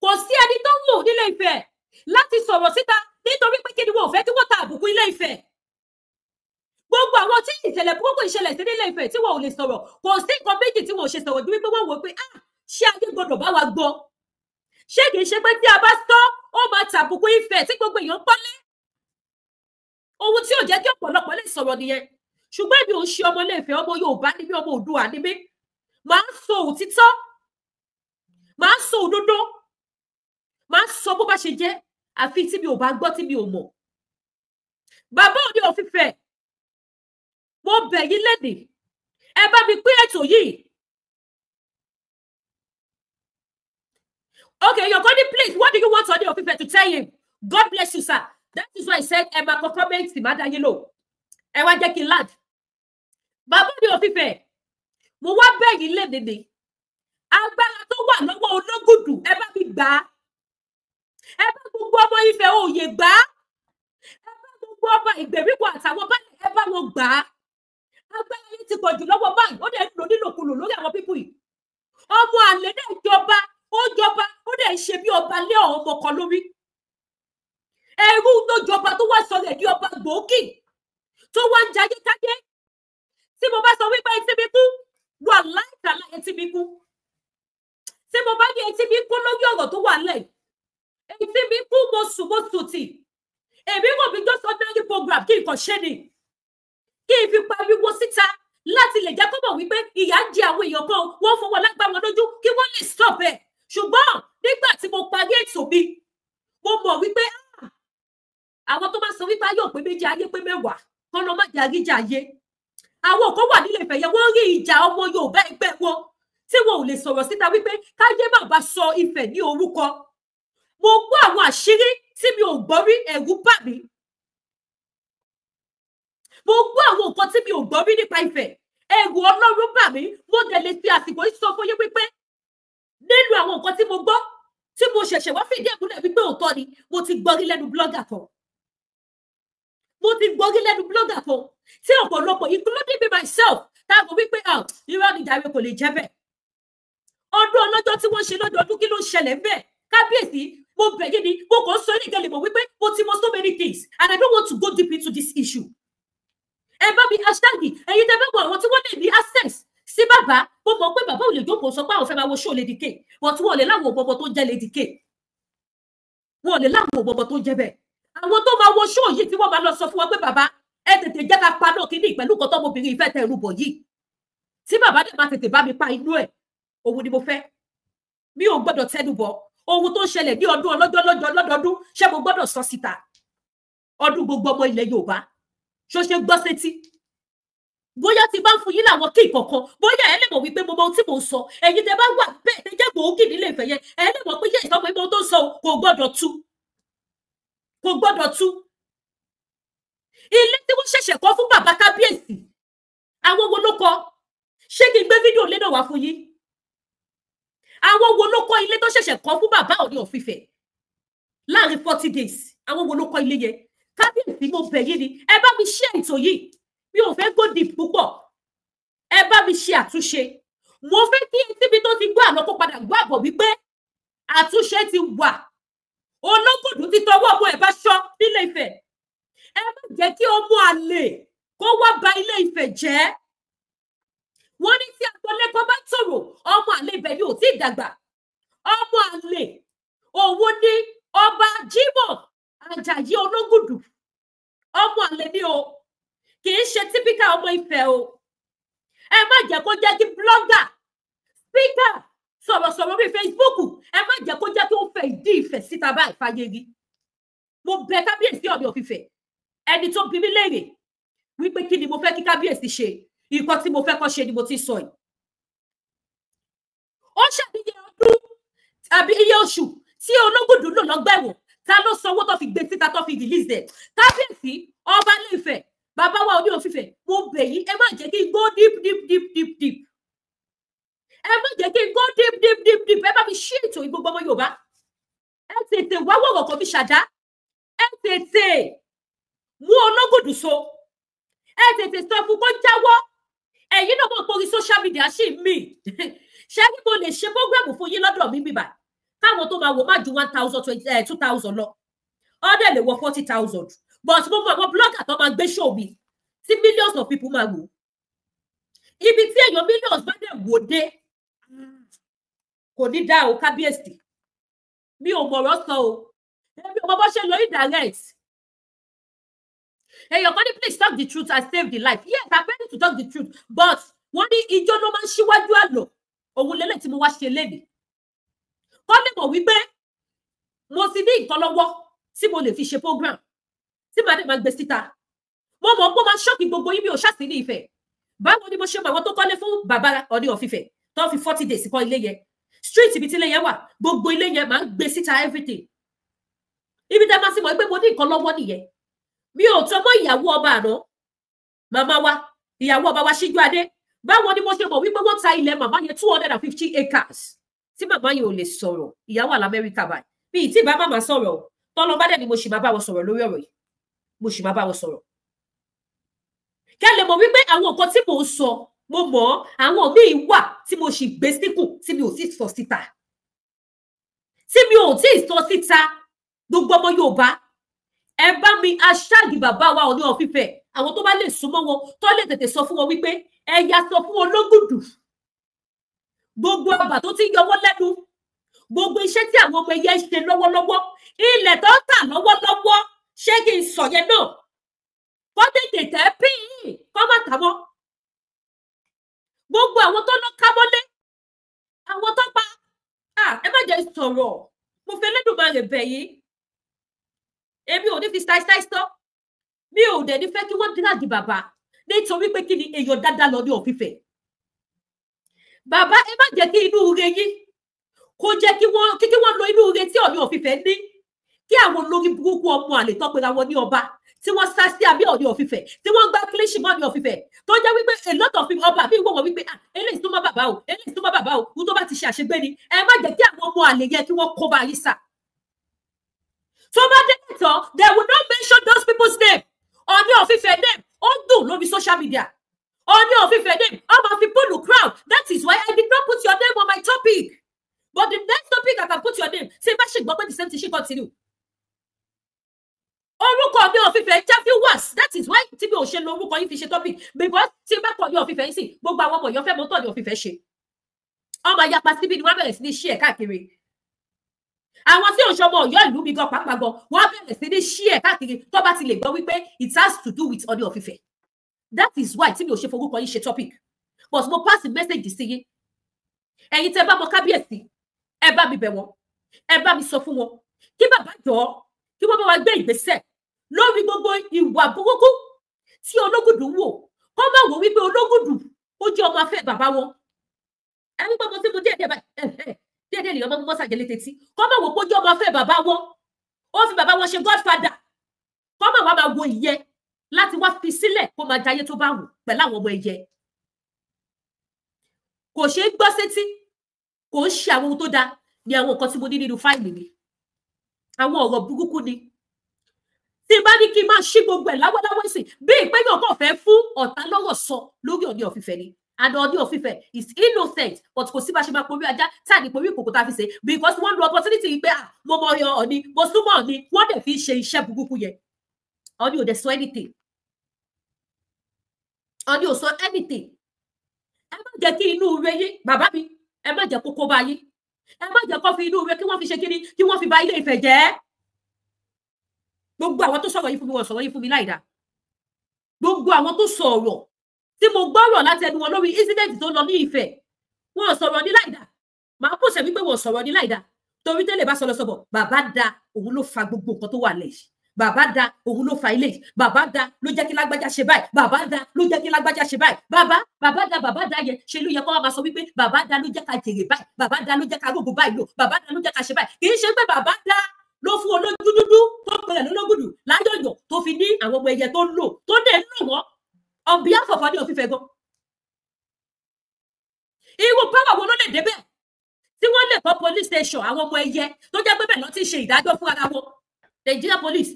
kò sí ẹni tó wù nílé Ifẹ̀ láti sọ̀rọ̀ síta nítorí pé kí ni wọn ò fẹ́ kí wọ́n ta àbùkù ilé Ifẹ̀ gbogbo àwọn tí ìṣẹ̀lẹ̀ púpọ̀ ìṣẹ̀lẹ̀ sí nílé Ifẹ̀ tí wọn ò lè sọ̀rọ̀ kò sí nǹkan méjì tí wọn ò ṣe sọ̀rọ̀ ju wípé wọ́n wò pé ṣé ayé gbọdọ̀ bá wa gbọ́ ṣé kìí ṣe pé tí a bá sọ ó máa tàbùkù Ifẹ̀ tí gbogbo èèyàn pọ́nlé ohun tí ò jẹ́ kí ọ̀pọ̀lọpọ̀ lè sọ̀rọ̀ nìyẹn ṣùgbọ́n èmi ò ń ṣe ọmọ Ilé Ifẹ̀ ọmọ Yorùbá ni mí ọmọ Oòduà ni mí màá sọ òtítọ́ màá sọ òdodo màá sọ bó bá ṣe jẹ́ àfi tí mi ò bá gbọ́ tí mi ò mọ̀ bàbá Ọọ̀ni of Ifẹ̀ mo bẹ̀ yín lẹ́nìí ẹ bá mi pín ètò yìí okay you're going to please what do you want Ọọ̀ni of Ifẹ̀ to tell him God bless you sir that is why I said ẹ máa kọ comment má dá yín lò ẹ wá jẹ́ kí n land bàbá Ọọ̀ni of Ifẹ̀ mo wá bẹ̀ yín lẹ́nìí agbára tó wà lọ́wọ́ Ológùdù ẹ bá mi gbà á ẹ bá gbogbo ọmọ Ifẹ̀ òye gbà á ẹ bá gbogbo ọba ìgbèríko àtàwọn báyìí ẹ bá wọn gbà á agbára yìí ti pọ̀ jù lọ́wọ́ báyìí ó dẹ̀ lò nílòkulò lórí àwọn pípù yìí ọmọ àlè náà jọba ó dẹ̀ ṣe bí ọba lé àwọn ọmọ kan lórí ẹrú tó jọba tó wá sọlẹ̀ di ọba gbòógì tó wá ń jayé káyé tí mo bá sọ wípé etí mi kú wà láìtàlá etí mi kú tí mo bá ní etí mi kú lórí ọ̀rọ̀ tó wà lẹ̀ etí mi kú mo sùn tì èmi wò mí just ordinary program kí nǹkan ṣe ni kí n fi pariwo síta láti lè jẹ́ kó mọ̀ wípé ìyà ń jẹ àwọn èèyàn kan wọ́n fọwọ́ lágbá wọn lójú kí wọ́n lè stop ẹ̀ ṣùgbọ́n nígbà tí mo parí ètò mi mo mọ̀ wípé àwọn tó máa sọ wípé ayé òpé méjì ayé pé mẹ́wàá kán lọ má jẹ àríjà ayé àwọn kan wà nílé Ifẹ̀ yẹn wọ́n rí ìjà ọmọ Yorùbá ẹgbẹ́ wọn tí wọn ò lè sọ̀rọ̀ síta wípé káyé má bá sọ Ifẹ̀ ní orúkọ mo gbọ́ àwọn àṣírí tí mi ò gbọ́ rí ẹ̀rù bà mí mo gbọ́ àwọn nǹkan tí mi ò gbọ́ rí nípa Ifẹ̀ ẹ̀rù Ọlọ́run bà mí mo dẹ̀ lè fi àsìkò yìí sọ fún yín wípé nínú àwọn nǹkan tí mo gbọ́ tí mo ṣẹ̀ṣẹ̀ wá fìdí ẹ̀múlẹ̀ wípé òótọ́ ni mo ti gbọ́ rí lẹ́nu blogger kan tí ọ̀pọ̀lọpọ̀ including me myself táàbù wípé irọ́ ni ìdàrú kò lè jẹ́ bẹ́ẹ̀ ọdún ọlọ́jọ́ tí wọ́n ṣe lọ́dọọdún kí ló ń ṣẹlẹ̀ ń bẹ̀ kábíyèsí mo bẹ̀ yín ni mo kàn ń sọ nígbà lè mọ̀ wípé mo ti mọ so many things and I don't want to go deep into this issue ẹ bá mi hashtag ẹ̀yin tẹ́ fẹ́ mọ àwọn tí wọ́n lè ní access sí bàbá mo mọ̀ pé bàbá ò lè jókòó sọ pé àwọn fẹ́ máa wo show Lady K but wọn ò lè láwọn òbọ̀bọ̀ tó jẹ́ Lady K wọn ò lè láwọn òbọ̀bọ̀ tó jẹ́ bẹ́ẹ̀ àwọn tó máa wo show yìí tí wọ́n máa lọ sọ fún wọn pé bàbá ẹ tètè jẹ́ ká paná kíní pẹ̀lú nǹkan tọ́mọbìnrin ìfẹ́ tẹ ìrúbọ yìí tí bàbá dẹ̀ máa tètè bá mi pa inú ẹ̀ òun ni mo fẹ́ mi ò gbọ́dọ̀ tẹnubọ ohun tó ń ṣẹlẹ̀ ní ọdún lọ́dọọdún ṣé mo gbọ́dọ̀ sọ síta ọdún gbogbo ọmọ ilẹ̀ Yorùbá ṣó ṣe gbọ́ sétí bóyá ti bá ń fún yín láwọn kí ìkọ̀kan bóyá ẹ lè mọ̀ wípé mo mọ ohun tí mò ń sọ ẹ̀yin tẹ bá wà bẹ́ẹ̀ tẹ jẹ́ gbòógì nílé Ifẹ̀ yẹn ẹ lè mọ̀ pé yẹ ìsọmọ ìmọ̀ tó ń sọ kò gbọ́dọ̀ tú ilé tí wọ́n ṣẹ̀ṣẹ̀ kọ́ fún bàbá kábíyèsí àwọn wo ló kọ́ ṣé kí n gbé fídíò lé náà wá fún yín àwọn wo ló kọ́ ilé tó ṣẹ̀ṣẹ̀ kọ́ fún bàbá Ọọ̀ni of Ifẹ̀ láàrin 40 days àwọn wo ló kọ́ ilé yẹn kábíyèsí mo bẹ̀ yín ni ẹ bá mi ṣe ètò yìí mi ò fẹ́ go deep púpọ̀ ẹ bá mi ṣe àtúnṣe mo fẹ́ kí tíbi tó ti gbọ́ àlọ́ kó padà gbọ́ àbọ̀ wípé àtúnṣe ti wà Ológùdù ti tọwọ́ ọmọ ẹ̀ bá ṣọ́ nílé Ifẹ̀ ẹ má jẹ́ kí ọmọ àlè kó wá ba ilé Ifẹ̀ jẹ́ wọ́n ní tí agbolé kan bá tòrò ọmọ àlè ibẹ̀ ni ò tí ì dàgbà ọmọ àlè òun ni ọba Jimoh Àjàyí Ológùdù ọmọ àlè ni o kì í ṣe típíkà ọmọ Ifẹ̀ o ẹ má jẹ́ kó jẹ́ kí blogger speaker sọ̀rọ̀sọ̀rọ̀ orí Facebook ẹ má jẹ́ kó jẹ́ kí ó fẹ́ ìdí Ifẹ̀ síta báyìí fàyè rí mo bẹ̀ kábíyèsí Ọọ̀ni of Ifẹ̀ ẹni tó bí mi léèrè wípé kí ni mo fẹ́ kí kábíyèsí ṣe nǹkan tí mo fẹ́ kó ṣe ni mo ti sọ yìí ó ṣàdíyẹ ọdún tàbí iye oṣù tí Ológùdù lò lọ́gbà ẹ̀wọ̀n ta ló sanwó tó fi gbé síta tó fi release ẹ̀ kábíyèsí ọba Ilé Ifẹ̀ bàbá wa Ọọ̀ni of Ifẹ̀ mo bẹ̀ yín ẹ má jẹ́ kí n go deep ẹ má jẹ́ kí n go deep ẹ bá mi ṣí ètò gbogbo ọmọ Yorùbá ẹ tètè wá wọ̀rọ̀ kan mi ṣàdá ẹ tètè mú Ológùdù so ẹ tètè sọ fún kó jáwọ́ ẹ̀yin náà mọ̀ pé orí social media ṣì ń mì ṣé kí mo lè ṣe programu fún yín lọ́dọ̀ mi bíbà káwọn tó máa wò má ju 2,000 lọ ọdẹ lè wọ 40,000 but mo mọ àwọn blogger tó máa gbé show mi tí millions of people máa wò ibi tí èèyàn millions bá dẹ̀ wò dé kò ní dá o kábíyèsí mi ò mọ̀rọ̀ sọ o èmi ò mọ bó ṣe lọ indirect èèyàn kan ní please talk the truth and save the life yes I'm ready to talk the truth but wọ́n ní ijó ló máa ń ṣíwájú àlọ́ òun lélẹ̀ tí mo wá ṣe lénìí kọ́ lè mọ̀ wípé mo ti ní nǹkan lọ́wọ́ tí mo lè fi ṣe program tí màá dé máa gbé síta mo mọ̀ pé ó máa ṣọ́ọ̀kì gbogbo yín bí ò ṣàṣì ní Ifẹ̀ báwo ni mo ṣe mọ̀ àwọn tó kọ́lé fún bàbá Ọọ̀ni of Ifẹ̀ tó fi 40 days kọ́ ilé yẹn street ibi tí ilé yẹn wà gbogbo ilé yẹn máa ń gbé síta everything ibi tẹ́ máa sì mọ̀ pé mo ní nǹkan lọ́wọ́ nìyẹn mi ò tọ́ mọ́ ìyàwó ọba àná màmá wa ìyàwó ọba wa Síjú-Adé báwo ni mo ṣe mọ̀ wípé wọ́n ta ilẹ̀ màmá yẹn 250 acres tí màmá yẹn ò lè sọ̀rọ̀ ìyàwó àlàmẹ́ríkà báyìí bí ìtì bá màmá sọ̀rọ̀ tọ́lọ́ bá dẹ̀ ni mo sì máa bá wọn sọ̀rọ̀ lórí ọ̀rọ̀ yìí mo sì máa bá wọn sọ̀rọ̀ kẹ́ lè mọ̀ wípé àwọn nǹkan tí mò ń sọ mo mọ̀ àwọn míì wà tí mo sì gbé síkù tí mi ò tí sọ síta gbogbo ọmọ Yorùbá ẹ bá mi aṣáàgì bàbá wa Ọọ̀ni of Ifẹ̀ àwọn tó bá lè súnmọ́ wọn tó lè tètè sọ fún wọn wípé ẹ yá sọ fún Ológùdù gbogbo àgbà tó ti yọwọ́ lẹ́nu gbogbo iṣẹ́ tí àwọn ọmọ ẹyẹ ṣe lọ́wọ́lọ́wọ́ ilẹ̀ tó ń tà lọ́wọ́lọ́wọ́ ṣé kí n sọ yẹn náà kó tètè tẹ́ pín kó má tà mọ́ gbogbo àwọn tó lọ ká mọ́lé àwọn tó pa ẹ má jẹ́ sọ̀rọ̀ mo fẹ́ lẹ́dùnmáre bẹ̀ yín èmi ò ní fi style stop mi ò dẹ̀ ní fẹ́ kí wọ́n dírágì bàbá nítorí pé kí ni èèyàn dáadáa lọ ní Ọọ̀ni of Ifẹ̀ bàbá ẹ má jẹ́ kí inú ire yín kó jẹ́ kí wọ́n lo inú ire tí Ọọ̀ni of Ifẹ̀ ní kí àwọn olórí burúkú ọmọ àlè tó pera wọn ní ọba tí wọ́n sá sí abẹ́ Ọọ̀ni of Ifẹ̀ tí wọ́n gbá kílíṣì mọ́ Ọọ̀ni of Ifẹ̀ tó jẹ́ wípé a lot of ọba bí wọ́n wọ̀ wípé eléyìí tó má bàbá o eléyìí tó má bàbá o ohun tó bá ti ṣe àṣegbé ni ẹ má jẹ́ kí àwọn ọmọ àlè yẹ kí wọ́n kó bá yín sà. tó bá dé tán they will not mention those people's name Ọọ̀ni of Ifẹ̀ name ó dùn lórí social media Ọọ̀ni of Ifẹ̀ name ọmọ fi pull crowd that is why I did not put your name on my topic but the next topic I can put your name ṣe bá ṣe gbọ́ pé the same thing ṣe continue. orúkọ Ọọ̀ni of Ifẹ̀ jẹ́ viewers that is why tí mi ò ṣe lo orúkọ yín fi ṣe topic because tí bá kọ Ọọ̀ni of Ifẹ̀ yín sí gbogbo àwọn ọmọ èèyàn fẹ́ mọ̀ tó Ọọ̀ni of Ifẹ̀ ṣe ọmọ ayapa síbí ni wọ́n bẹ̀rẹ̀ sí ní ṣí ẹ̀ káàkiri àwọn tí òṣọmọ Ọ̀yọ́ ìlú mi gan pàápàá gan wọ́n bẹ̀rẹ̀ sí ní share káàkiri tó bá ti lè gbọ́ wípé it has to do with Ọọ̀ni of Ifẹ̀. That is why tí mi ò ṣe forúkọ yín ṣe topic but mo pass message sí yín. Ẹ̀yin tẹ́ bá mọ kábíyèsí ẹ bá mi bẹ̀ wọ́n, ẹ bá mi sọ fún wọn kí bàbá jọ kí wọ́n bá wa gbé ìgbésẹ̀ lórí gbogbo ìwà burúkú tí Ológùdù ń wò. Kọ́ bá wò wípé Ológùdù ó jẹ́ ọmọ afẹ́ bàbá wọn. Ẹni gbọ́dọ̀ tí mo díẹ̀ báyìí díẹ̀ lè ọmọ mọ́ sàjẹ́lé tẹ́tí. Kọ́ bá wò pé ó jẹ́ ọmọ afẹ́ bàbá wọn. Ó fi bàbá wọn ṣe godfather. Kọ́ bá wà máa wo ìyẹn láti wá fi sílẹ̀ kó máa jayé tó bá wù pẹ̀lú àwọn ọmọ ẹ̀yẹ. Kò ṣeé gbọ́ sétí, kò ń ṣe àwọn ohun tó dáa ní àwọn nǹkan tí mo ní nínú fáìlì mi. Àwọn ọ̀rọ̀ burúkú ni. Tí bá ní kí n máa ṣí gbogbo ẹ̀ láwọ́láwọ́ sí bí ìpẹ́yàn kàn fẹ́ fún ọ̀tá lọ́rọ̀ sọ lórí Ọọ̀ni of Ifẹ̀ ni. And Ọọ̀ni of Ifẹ̀ is innocent but kò sí bá ṣe máa porí ajá tá à ní porí ìkòkò tá a fi ṣe because wọ́n lo opportunity yìí pé mo mọ Ọọ̀ni mo súnmọ́ Ọọ̀ni wọ́n dẹ̀ fi ṣe iṣẹ́ burúkú yẹn. Ọọ̀ni ò dẹ̀ sọ anything. Ọọ̀ni ò sọ anything. Ẹ má jẹ́ kí inú rẹ yín bàbá mi ẹ má jẹ́ kókó bá yín. Ẹ má jẹ́ kó fi inú rẹ kí wọ́n fi ṣe kíni kí wọ́n fi ba Ilé Ifẹ̀ jẹ́. Gbogbo àwọn tó sọ̀rọ̀ yìí fún mi wọ́n sọ̀rọ̀ yìí fún mi láìda. Gbogbo àwọn tó sọ̀rọ̀ tí mo gbọ́rọ̀ láti ẹnu wọn lórí incident tó lọ ní Ifẹ̀ wọ́n sọ̀rọ̀ ní láìda. Màá pòṣẹ̀ wípé wọ́n sọ̀rọ̀ ní láìda torí tẹ́lẹ̀ bá sọ̀rọ̀ sọ̀bọ̀ bàbá da òun ló fa gbogbo nǹkan tó wà lẹ́yìn. Bàbá da òun ló fa ilé yìí. Bàbá da ló jẹ́ kí lágbájá ṣe báyìí. Bàbá da ló jẹ́ kí lágbájá ṣe báyìí. Bàbá da yẹn ṣe ló yẹ kó wá máa sọ wípé bàbá da ló jẹ́ ká jèrè báyìí. Bàbá da ló jẹ́ ká rògbò báyìí lò. Bàbá da ló jẹ́ ká ṣe báyìí. Kì í ṣe pé bàbá da ló fún olójú dúdú tó pẹ̀lẹ́ lólógùdù láyọ̀yọ̀ tó fi ní àwọn ọmọ ẹyẹ tó lò tó dẹ̀ ń lò wọ́n on behalf of Ọọ̀ni of Ifẹ̀ gan. Irú power wo ló lè débẹ̀ tí wọ́n lè kọ́ police station àwọn ọmọ ẹyẹ tó jẹ́ pé bẹ́ẹ̀ lọ́ ti ṣe ìdájọ́ fún ara wọn Nigeria police.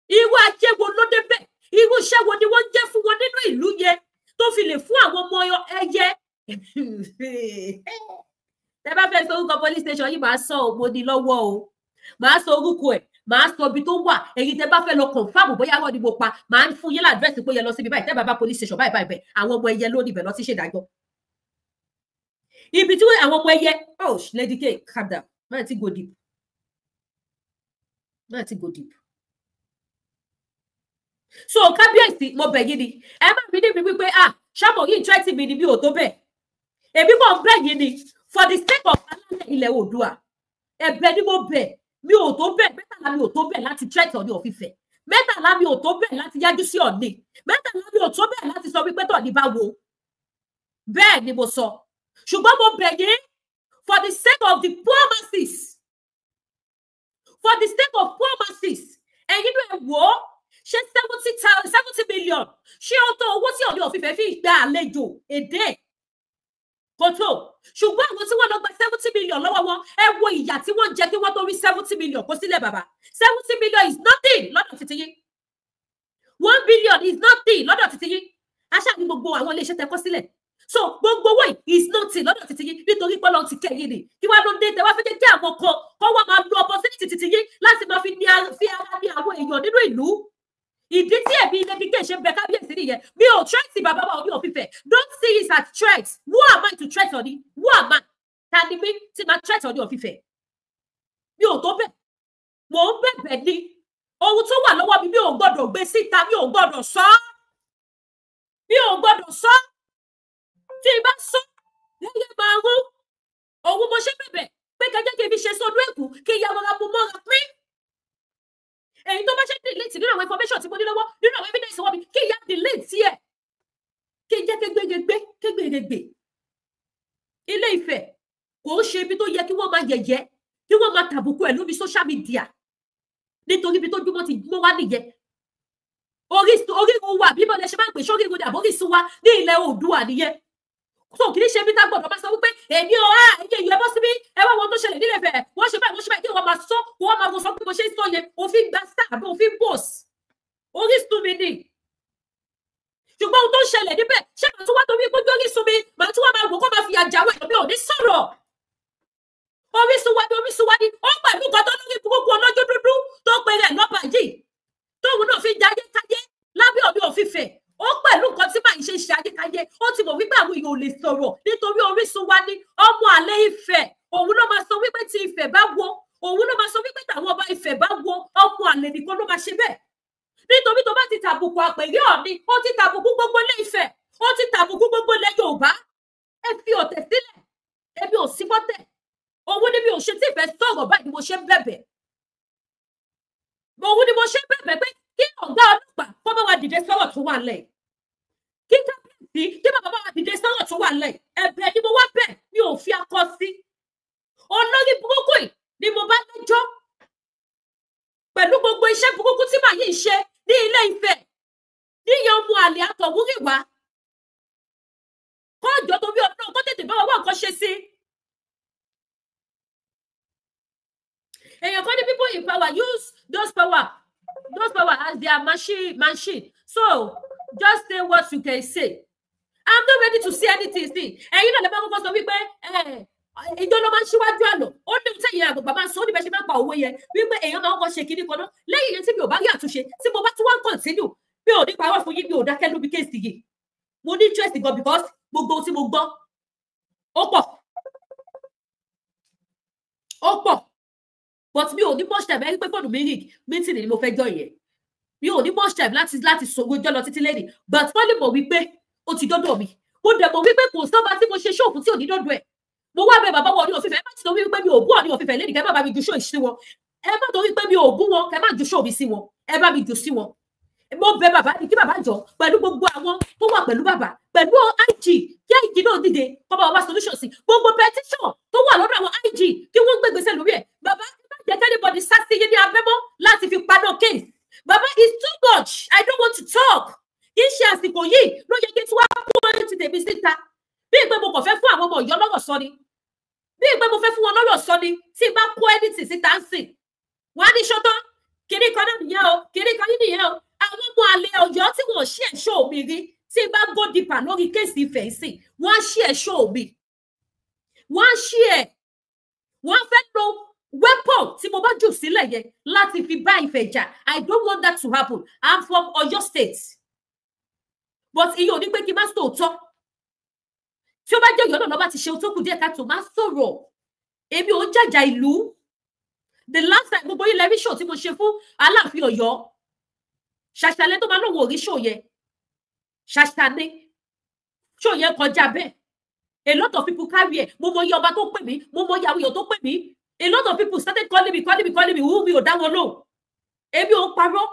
Irú ajé wo ló débẹ̀? Irú iṣẹ́ wo ni wọ́n jẹ́ fún wọn nínú ìlú yẹn tó fi lè fún àwọn ọmọ ẹyẹ? Tẹ́ bá fẹ́ sọ orúkọ police station yìí máa sọ òmòdì lọ́wọ́ o. Màá sọ orúkọ ẹ̀, màá sọ ibi tó wà. Ẹ̀yin tẹ́ bá fẹ́ lọ confirm bóyá wọ́n ni mo pa, màá fún yín ládírẹ́sì pé yẹ lọ síbi báyìí. Tẹ́ bá bá police station báyìí àwọn ọmọ ẹyẹ ló níbẹ̀ lọ sí ṣèdájọ́. Ibi tí àwọn ọmọ ẹyẹ Lady K calm down. Má ti go deep. Má ti go deep. So kábíyèsí mo bẹ̀ yín ni ẹ má mi níbi wípé ṣáàmù yìí twenty mi ni mi ò tó bẹ́ẹ̀ èmi kò bẹ̀ yín ni for the sake of alálẹ̀ ilẹ̀ Oòduà ẹ̀bẹ̀ ni mo bẹ̀ mi ò tó bẹ́ẹ̀ mẹ́tàlá mi ò tó bẹ́ẹ̀ láti threat Ọọ̀ni of Ifẹ̀ mẹ́tàlá mi ò tó bẹ́ẹ̀ láti yájú sí Ọọ̀ni mẹ́tàlá mi ò tó bẹ́ẹ̀ láti sọ wípé tọ̀ọ̀ni bá wo bẹ́ẹ̀ ni mo sọ ṣùgbọ́n mo bẹ̀ yín for the sake of the poor masses for the sake of poor masses ẹ̀yin náà wò ó ṣé 70 million ṣé ó tó owó tí Ọọ̀ni of Ifẹ̀ fi gba àlejò èdè kò tó ṣùgbọ́n àwọn tí wọ́n lọ gba 70 million lọ́wọ́ wọn ẹ wo ìyà tí wọ́n jẹ kí wọ́n tó rí 70 million kó sílẹ̀ bàbá 70 million is nothing lọ́dọ̀ títí yín 1 billion is nothing lọ́dọ̀ títí yín aṣáà ní gbogbo àwọn iléeṣẹ́ tẹ́ kọ́ sílẹ̀ so gbogbo owó is nothing lọ́dọ̀ títí yín nítorí pé Ọlọ́run ti kẹ́yìn ni kí wọ́n ló dé tẹ́ wá fi jẹ́ kí àwọn kan kọ́ wọ́n máa lo opportunity títí yín láti máa fi ara ní àwọn èèyàn nínú ìlú ìdí tí ẹ̀mí Lady K ṣe ń bẹ kábíyèsí nìyẹn mi ò threat bàbá wa Ọọ̀ni of Ifẹ̀ don't see it as threat who am I to threat Ọọ̀ni who am I ta ni mi ti máa threat Ọọ̀ni of Ifẹ̀ mi ò tó bẹ̀ mò ń bẹ̀bẹ̀ ni ohun tó wà lọ́wọ́ mi ò gbọ́dọ̀ gbé síta mi ò gbọ́dọ̀ sọ tí ibà sọ lẹ́yìn máa rú òun mo ṣe bẹ̀bẹ̀ pé kẹjẹ kí n fi ṣe sọdún èkú kí ìyá wọn ra mo mọ́ra pín èyí tó bá ṣe delete nínú àwọn information tí mo ní lọ́wọ́ nínú àwọn evidence wọ́n mi kí ìyá delete ẹ̀ kí n jẹ́ kégbégbé Ilé Ifẹ̀ kò ń ṣe ibi tó yẹ kí wọ́n máa yẹ̀yẹ́ kí wọ́n máa tàbùkù ẹ̀ lórí social media nítorí ibi tó jùmọ̀ ti mọ́ wá nìyẹn orígun wa bí bọ́lẹ̀ ṣe máa ń pè sórígun ní àbórísun wa ní ilẹ̀ Oòduà nìyẹn so kì í ṣe bí tá gbọ́dọ̀ máa sọ wípé èmi ò ẹ̀yẹ ìyẹn bọ́ síbí ẹ wá wọn tó ṣẹlẹ̀ nílẹ̀ fẹ̀ wọ́n ṣe báyìí kí wọ́n máa sọ wọ́n máa sọ pé mo ṣe ń sọ yẹn òfin gba star àbí òfin boss Orísun mi ni ṣùgbọ́n ohun tó ń ṣẹlẹ̀ níbẹ̀ ṣé màá tún wá torí pé Orísun mi màá tún wá máa wò kó máa fi àjàwọ̀ ẹ̀yọ́ mi ò ní sọ̀rọ̀ Orísun wa ni ó pẹ̀lú nǹkan tó lórí burúkú ọlọ́jọ́ dúdú tó pe rẹ̀ lọ́ba yìí tóun náà fi jayé káyé lábẹ́ Ọọ̀ni of Ifẹ̀ ó pẹ̀lú nǹkan tí màá ṣe ayékáyé ó ti mọ̀ wípé àwọn èèyàn ò lè sọ̀rọ̀ nítorí Orísun wa ní ọmọ àlè Ifẹ̀ òun ló máa sọ wípé tí Ifẹ̀ bá wó, òun ló máa sọ wípé táwọn ọba Ifẹ̀ bá wó, ọmọ àlè nìkan ló máa ṣe bẹ́ẹ̀. Nítorí tó bá ti tàbùkù Àpèrè Ọ̀ọ̀ni, ó ti tàbùkù gbogbo ilé Ifẹ̀, ó ti tàbùkù gbogbo ilẹ̀ Yorùbá. Ẹ fi ọ̀tẹ̀ sílẹ̀, èmi ò sí fọ́tẹ̀. Òun ni mi ò ṣe tí ìfẹ́ sọ̀rọ̀ báyìí ni mo ṣe ń bẹ̀bẹ̀. Òun ni mo ṣe ń bẹ̀bẹ̀ pé kí ọ̀gá ọlọ́pàá kó bá wa dìde sọ̀rọ̀ tó wà lẹ̀. Kí kábíyèsí kí bàbá bá wa dìde sọ̀rọ̀ tó wà lẹ̀. Ẹ̀bẹ̀ ni mo wá bẹ̀, mi ò fi akọ sí. Olórí burúkú yìí ni mo bá lẹ́jọ́ pẹ̀lú gbogbo iṣẹ́ burúkú tí màá yìí ṣe ní Ilé Ifẹ̀. Níyẹn ọmọ àlè Àtọ̀húnrìnwá. Kó ọjọ́ tó bí ọdún kó tètè bá wa wá nǹkan ṣe sí. Èèyàn kan ní people in power use those power as their machine. So just say what you can say. I'm not ready to see anything. See, ẹ̀yin náà lè bá kọ́kọ́ sọ wípé ìjọ ló máa ń ṣíwájú àná. Ó ní ìtẹ̀yìn àgbàgbà máa ń sọ ó ní bẹ́ẹ̀ ṣe máa ń pa òwe yẹn wípé èèyàn máa ń kọ́ ṣe kíní kan náà. Lẹ́yìn yẹn tí mi ò bá rí àtúnṣe, tí mo bá tún wá ń continue, mi ò ní parọ́ fún yín, mi ò dákẹ́ lóbi kéèsì yìí. Mo ní interest gan because gbogbo ohun tí mo gbọ́ ó pọ̀. But mi ò ní much time ẹni pé fóònù mi rig meeting ni mo fẹ́ jọ yẹn. Mi ò ní much time láti sọgbójọ́ lọ títí lẹ́nìí. But wọ́n lè mọ̀ wípé ó ti dọ́dọ̀ mi. Mo dẹ̀ mọ̀ wípé kò sọ́ba tí mo ṣe ṣóòfù tí ò ní dọ́dọ̀ ẹ̀. Mo wá bẹ bàbá wọn ní Ọ̀fífẹ́, ẹ má ti torí wípé mi ò bú Ọọ̀ni Ọ̀fífẹ́ lẹ́nìí, kẹ́ má bá mi ju ṣóò sí wọn. Ẹ má torí pé mi ò bú wọn, kẹ́ má ju ṣóò mi sí wọn. Ẹ bá mi jù sí wọn. Mo bẹ bàbá ní kí bàbá jọ pẹ̀lú gbogbo àwọn tó wà pẹ̀lú bàbá, pẹ̀lú IG, kí IG náà dìde, kọ́ bá wa solution sí. Gbogbo petition tó wà lọ́dọ̀ àwọn IG kí wọ́n gbé gbèsè lórí ẹ̀. Bàbá let anybody start saying ní abẹ́mọ́ láti fi paná case. Baba, it's too much. I don't want to talk. Iṣẹ́ àsìkò yìí ló yẹ kí tí wàá kó wọn ti tèmi síta. Bí ìgbẹ́ mo kàn fẹ́ fún àwọn ọmọ Ọ̀yọ́ lọ́rọ̀ sọ ni. Bí ìgbẹ́ mo fẹ́ fún wọn lọ́rọ̀ sọ ni. Tí bá kó anything síta ń sìn. Wọ́n á ní ṣọ́tán. Kìnní kan náà nìyẹn o. Kìnní kan yìí nìyẹn o. Àwọn ọmọ àlè Ọ̀yọ́ tí wọ́n ṣí ẹ̀ṣọ́ mi rí. Tí bá go deeper lórí kéèsì Ifẹ̀ sìn. Wọ́n á ṣí ẹ̀ṣọ́ mi. Wọ́n á ṣí ẹ̀. Wọ́n fẹ́ lo weapon tí mo bá jù sílẹ̀ yẹn láti fi bá Ifẹ̀ jà. I don't want that to happen. I'm from Ọ̀yọ́ State. But iye ò ní pé kí n má sòótọ́. Tí ó bá jẹ́ Ọ̀yọ́ náà lọ́ba ti ṣe ohun tó kù díẹ̀ ká tó má sọ̀rọ̀. Èmi ò ń jàjà ìlú. The last time gbogbo ilẹ̀ rí show tí mo ṣe fún Aláàfin Ọ̀yọ́. Ṣàṣàlẹ̀ tó máa lóun ò rí show yẹn. Ṣàṣàlẹ̀. Show yẹn kọjá bẹ́ẹ̀. A lot of people carry ẹ̀. Mo mọ iye ọba tó pè mí. Mo mọ iye àwọn èèyàn tó pè mí. A lot of people started calling me. Who mi ò dá wọn lóhùn. Èmi ò parọ́.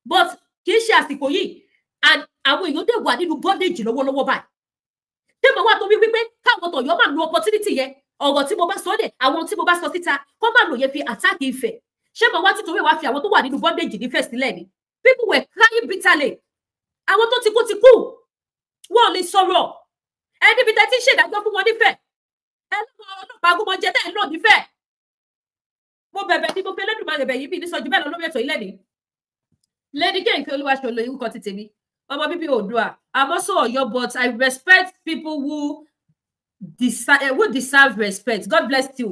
But kì í ṣe àsìkò yìí. And àwọn èèyàn dẹ̀ wà nínú bondage lọ́wọ́lọ́wọ́ báyìí. Ṣé mo wá tó wípé káwọn tọ̀yọ́ máa lo opportunity yẹn? Ọ̀rọ̀ tí mo bá sọ dẹ̀, àwọn tí mo bá sọ síta, kọ́ máa lò yẹn fi attack Ifẹ̀. Ṣé mo wá títorí wá fi àwọn tó wà nínú bondage ní first sílẹ̀ ni? People were crying bitterly. Àwọn tó ti kú. Wọ́n ò lè sọ̀rọ̀. Ẹni bí tẹ́ ti ń ṣèdájọ́ fún wọn nífẹ̀ẹ́. Ọlọ́pàá agúnmọ̀jẹ tẹ́ ẹ̀ lò nífẹ̀ẹ́. Mo bẹ̀bẹ̀ ní mo fẹ́ lẹ́dùnmáà bẹ̀bẹ̀ yìí bí ní sọjú bẹ́ẹ̀ lọ lórí ètò ilé ni. Lady Kẹ́hìnkẹ́ Olúwaṣọlọ orúkọ ti tèmi. Ọmọ bíbí Oòduà. I'm also Ọ̀yọ́, but I respect people who deserve respect. God bless you.